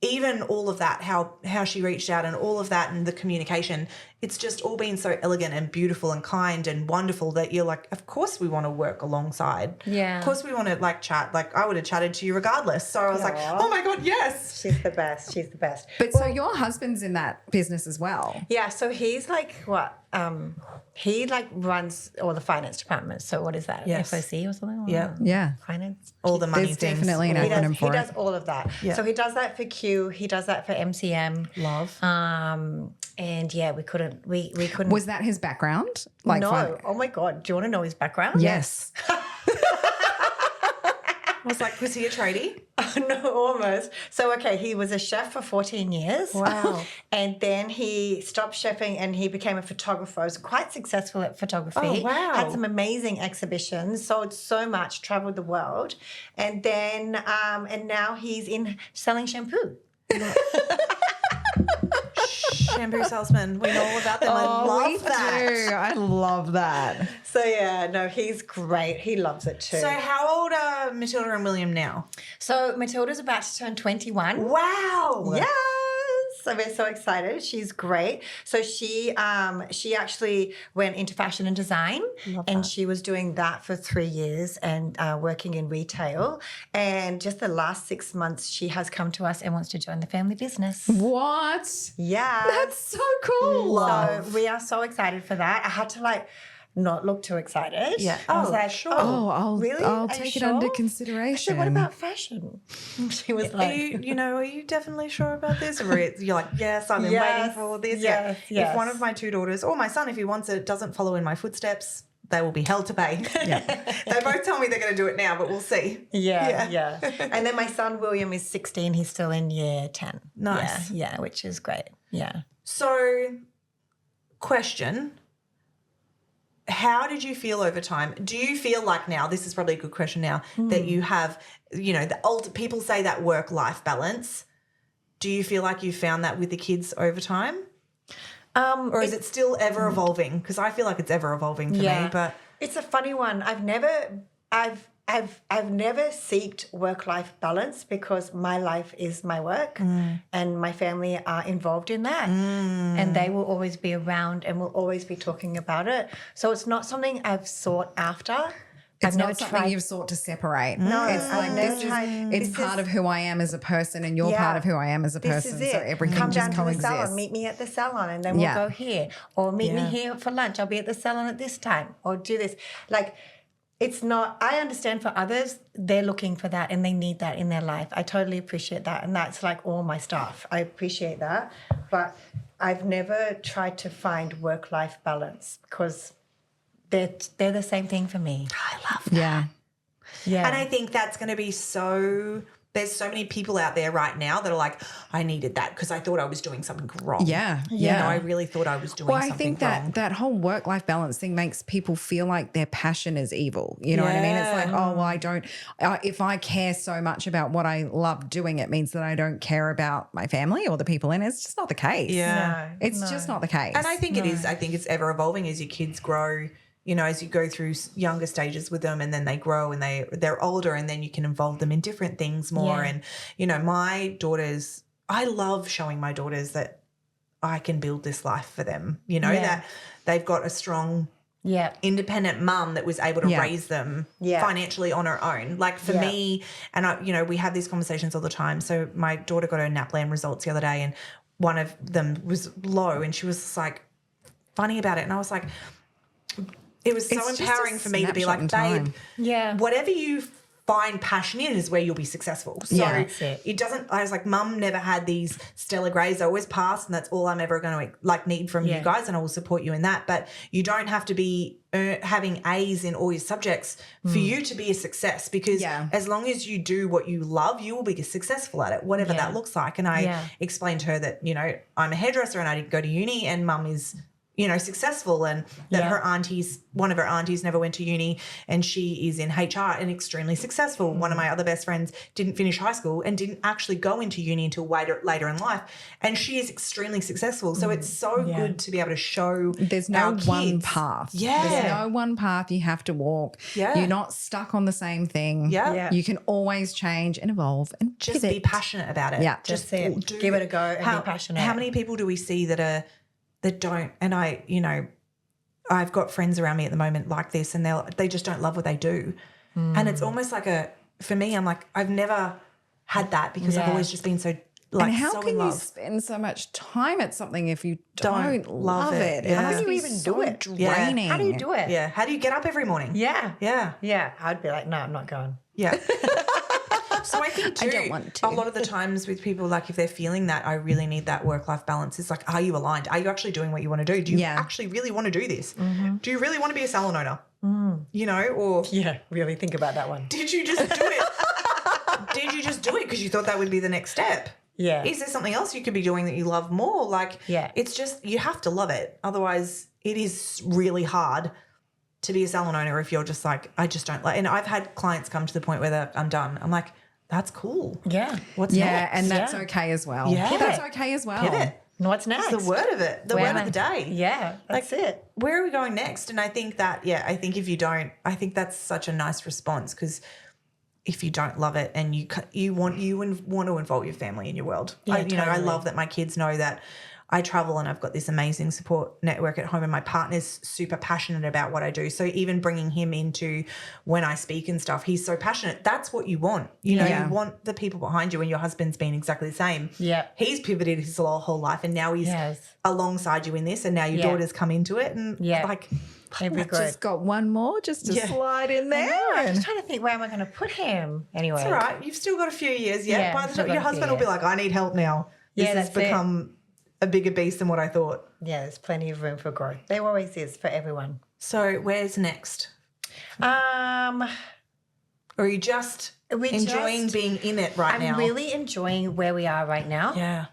even all of that, how she reached out and all of that and the communication, it's just all been so elegant and beautiful and kind and wonderful that you're like, of course we want to work alongside.
Yeah.
Of course we want to like chat. Like I would have chatted to you regardless. So I was like, oh my God, yes.
She's the best. She's the best.
But so your husband's in that business as well.
Yeah, so he's like what? He like runs all the finance departments. So what is that?
Yes.
FOC or something?
Yeah.
Yeah.
Finance.
All the money
There's
things.
definitely an acronym for
He
it.
does all of that.
Yeah.
So he does that for Q. He does that for MCM.
Love.
And yeah, we couldn't.
Was that his background?
No. Oh my God. Do you want to know his background?
Yes.
I was like, was he a tradie?
No, almost. So, okay, he was a chef for 14 years.
Wow.
And then he stopped chefing and he became a photographer. He was quite successful at photography.
Oh, wow.
Had some amazing exhibitions, sold so much, traveled the world. And then, and now he's in selling shampoo.
Shampoo salesman. We know all about them. I love that.
I love that.
So, yeah, no, he's great. He loves it too.
So how old are Matilda and William now?
So Matilda's about to turn 21.
Wow.
Yes. So we're so excited. She's great. So she actually went into fashion and design, and she was doing that for 3 years and working in retail. And just the last 6 months, she has come to us and wants to join the family business.
What?
Yeah,
That's so cool.
so we are so excited for that. I had to not look too excited.
Yeah.
I was
Oh,
like,
sure.
I'll
really?
I'll
Are you
take it
sure?
under
I
consideration.
said, what about fashion? She was
Are
like,
are you definitely sure about this? Or you're like, yes, I've been waiting for this.
yes,
Yeah.
yes.
If one of my 2 daughters or my son, if he wants it, doesn't follow in my footsteps, they will be held to pay.
Yeah.
They both tell me they're going to do it now, but we'll see.
Yeah. And then my son William is 16. He's still in year 10.
Nice.
Yeah, which is great. Yeah.
So, question. How did you feel over time? Do you feel like now, this is probably a good question now, that you have, the old people say that work-life balance. Do you feel like you found that with the kids over time? Or is it still ever evolving? Because I feel like it's ever evolving for me, but
it's a funny one. I've never seeked work-life balance because my life is my work and my family are involved in that. And they will always be around and will always be talking about it. So it's not something I've sought after.
It's
I've
not
never
something
tried.
you've sought to separate.
No,
it's
I've
like
never
this is,
tried.
it's
This
part
is-
of who I am as a person, and you're part of who I am as a
This
person.
is it.
So everything
Come
just
down to the
coexists.
salon, meet me at the salon, and then we'll
Yeah.
go here. Or meet me
Yeah.
here for lunch. I'll be at the salon at this time. Or do this. It's not, I understand for others, they're looking for that and they need that in their life. I totally appreciate that. And that's like all my stuff. I appreciate that. But I've never tried to find work-life balance because they're the same thing for me.
I love that.
Yeah.
Yeah.
And I think that's going to be there's so many people out there right now that are like, I needed that because I thought I was doing something wrong.
Yeah.
I really thought I was doing
Well,
something
I think
wrong.
that whole work-life balance thing makes people feel like their passion is evil. You know what I mean? It's like, oh, well, I don't. If I care so much about what I love doing, it means that I don't care about my family or the people in it. It's just not the case.
Yeah.
It's just not the case.
And I think it is. I think it's ever evolving as your kids grow. As you go through younger stages with them and then they grow and they're older and then you can involve them in different things more.
Yeah.
And, my daughters, I love showing my daughters that I can build this life for them, that they've got a strong independent mum that was able to raise them financially on her own. Like for me, and we have these conversations all the time. So my daughter got her NAPLAN results the other day and one of them was low and she was just like funny about it. And I was like, it was so
It's just a
empowering for me to be like,
snapshot in
babe,
time.
whatever you find passion in is where you'll be successful. So
that's it.
it doesn't, I was like, mum never had these stellar grades. I always passed and that's all I'm ever going to need from you guys and I will support you in that. But you don't have to be having A's in all your subjects for you to be a success because as long as you do what you love, you will be successful at it, whatever that looks like. And I explained to her that, I'm a hairdresser and I didn't go to uni and mum is successful and that one of her aunties never went to uni and she is in HR and extremely successful. One of my other best friends didn't finish high school and didn't actually go into uni until later in life and she is extremely successful. So it's so good to be able to show
There's no
our kids.
one path.
Yeah.
There's no one path you have to walk.
Yeah.
You're not stuck on the same thing.
Yeah.
You can always change and evolve and
Just be passionate about it.
Yeah.
Just
That's it. Give it a go and be passionate.
How many people do we see that are that don't, and I've got friends around me at the moment like this, and they just don't love what they do. And it's almost like for me, I'm like, I've never had that because I've always just been so
and how
so
can
in
you
love.
spend so much time at something if you don't love it?
Yeah.
How
do you even do it?
Draining.
How do you do it?
Yeah. How do you get up every morning?
Yeah.
Yeah.
Yeah. I'd be like, no, I'm not going.
Yeah. So I think too,
I don't want to.
a lot of the times with people, like if they're feeling that I really need that work-life balance, it's like, are you aligned? Are you actually doing what you want to do? Do you actually really want to do this? Do you really want to be a salon owner? Or
Yeah, really think about that one.
did you just do it? Did you just do it because you thought that would be the next step?
Yeah.
Is there something else you could be doing that you love more? Like, it's just, you have to love it. Otherwise, it is really hard to be a salon owner if you're just like, I just don't like. And I've had clients come to the point where I'm done. I'm like, that's cool.
Yeah.
What's next?
and that's okay as well.
Yeah.
That's okay as well.
Pivot.
What's next?
It's the word of it. The word of the day.
Yeah, that's it.
Where are we going next? And I think that, I think if you don't, I think that's such a nice response, because if you don't love it and you want to involve your family in your world.
Yeah,
I love that my kids know that I travel and I've got this amazing support network at home, and my partner's super passionate about what I do. So even bringing him into when I speak and stuff, he's so passionate. That's what you want. You want the people behind you, and your husband's been exactly the same.
Yeah.
He's pivoted his whole life, and now he's alongside you in this, and now your daughter's come into it, and like,
it'd be good.
Just got one more just to slide in there.
I'm just trying to think, where am I going to put him? Anyway.
It's all right. You've still got a few years yet.
Yeah,
By the
still
time
got
your
a few
husband will be
years.
like, I need help now.
Yeah,
This has
that's it.
become a bigger beast than what I thought.
Yeah, there's plenty of room for growth. There always is for everyone.
So where's next? Or are you just enjoying being in it now?
I'm really enjoying where we are right now.
Yeah.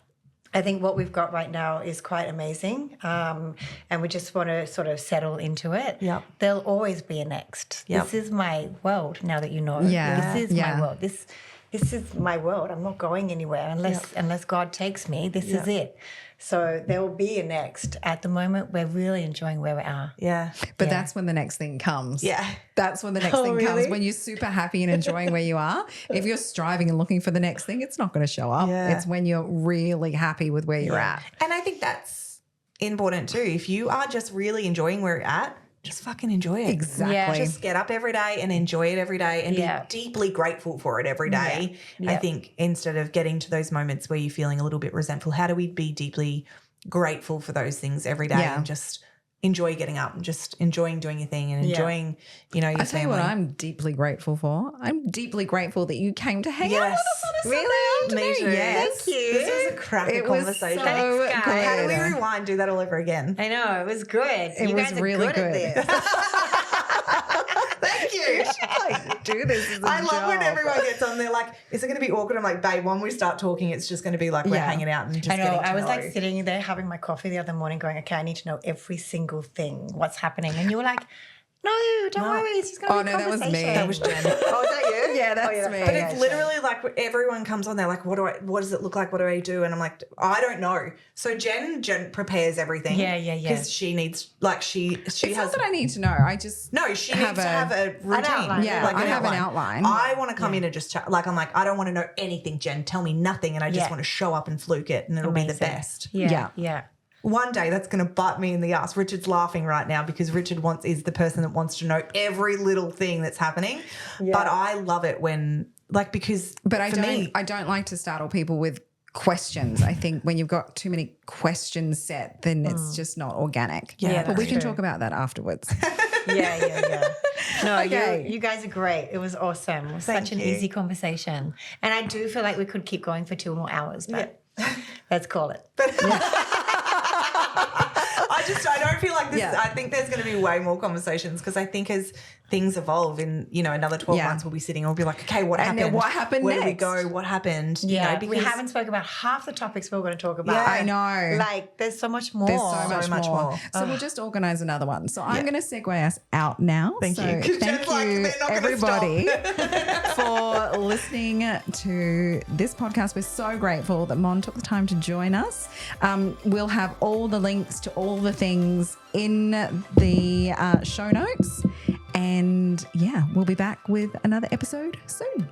I think what we've got right now is quite amazing, and we just want to sort of settle into it.
Yep.
There'll always be a next.
Yep.
This is my world now that you know.
Yeah.
This is my world. This is my world. I'm not going anywhere unless God takes me. This is it. So there will be a next. At the moment, we're really enjoying where we are.
Yeah.
But that's when the next thing comes.
Yeah.
That's when the next thing comes. When you're super happy and enjoying where you are. If you're striving and looking for the next thing, it's not going to show up.
Yeah.
It's when you're really happy with where you're at.
And I think that's important too. If you are just really enjoying where you're at, just fucking enjoy it.
Exactly.
Yeah.
Just get up every day and enjoy it every day, and be deeply grateful for it every day.
Yeah.
I think instead of getting to those moments where you're feeling a little bit resentful, how do we be deeply grateful for those things every day and just enjoy getting up and just enjoying doing your thing and enjoying, your
I tell
family.
you what I'm deeply grateful for. I'm deeply grateful that you came to hang out with us on a Sunday
Me
afternoon.
too.
Yes.
Thank you.
This was a cracker
It was
conversation.
so
Thanks, guys.
good.
How do we rewind, do that all over again?
I know, it was good.
It
you
was
guys are
really
good. At this.
Thank you.
Do this as a
I love when
job.
everyone gets on there like, is it going to be awkward? I'm like, babe, when we start talking, it's just going to be like we're hanging out and just
I know.
getting to
I was
know.
like sitting there having my coffee the other morning going, okay, I need to know every single thing, what's happening. And you were like, no, don't worry. It's just going to be a
no, that was me.
conversation.
That
was Jen.
Oh, is that you?
Yeah, that's me.
But it's literally like everyone comes on there like, what does it look like? What do I do? And I'm like, I don't know. So Jen prepares everything.
Yeah.
Because she needs, like she
It's
has.
not that I need to know. I just
No, she needs to have a routine.
outline.
Yeah,
like
I
an
have an
outline.
outline.
I want to come in and just chat. Like, I'm like, I don't want to know anything, Jen. Tell me nothing. And I just want to show up and fluke it, and it'll be the
Amazing.
best.
Yeah.
One day that's going to bite me in the ass. Richard's laughing right now because Richard is the person that wants to know every little thing that's happening.
Yeah.
But I love it when, like, because
But I
for me,
don't like to startle people with questions. I think when you've got too many questions set, then it's just not organic.
Yeah,
but we
that's
can
true.
talk about that afterwards.
Yeah. No,
Okay.
you guys are great. It was awesome. It was such an
you.
easy conversation. And I do feel like we could keep going for 2 more hours, but let's call it.
I don't feel like this.
Yeah.
I think there's going to be way more conversations because I think as things evolve in, another 12 months, we'll be sitting and we'll be like, okay, what
And
happened?
then what happened
Where
next?
do we go? What happened?
Yeah,
because
we haven't spoken about half the topics we were going to talk about.
Yeah.
I know.
Like, there's so much more.
There's so much more.
more.
So we'll just organise another one. So I'm going to segue us out now.
Thank
so
you. 'Cause
Thank
Jen's like,
you,
they're not gonna
everybody, for listening to this podcast. We're so grateful that Mon took the time to join us. We'll have all the links to all the things in the show notes. And we'll be back with another episode soon.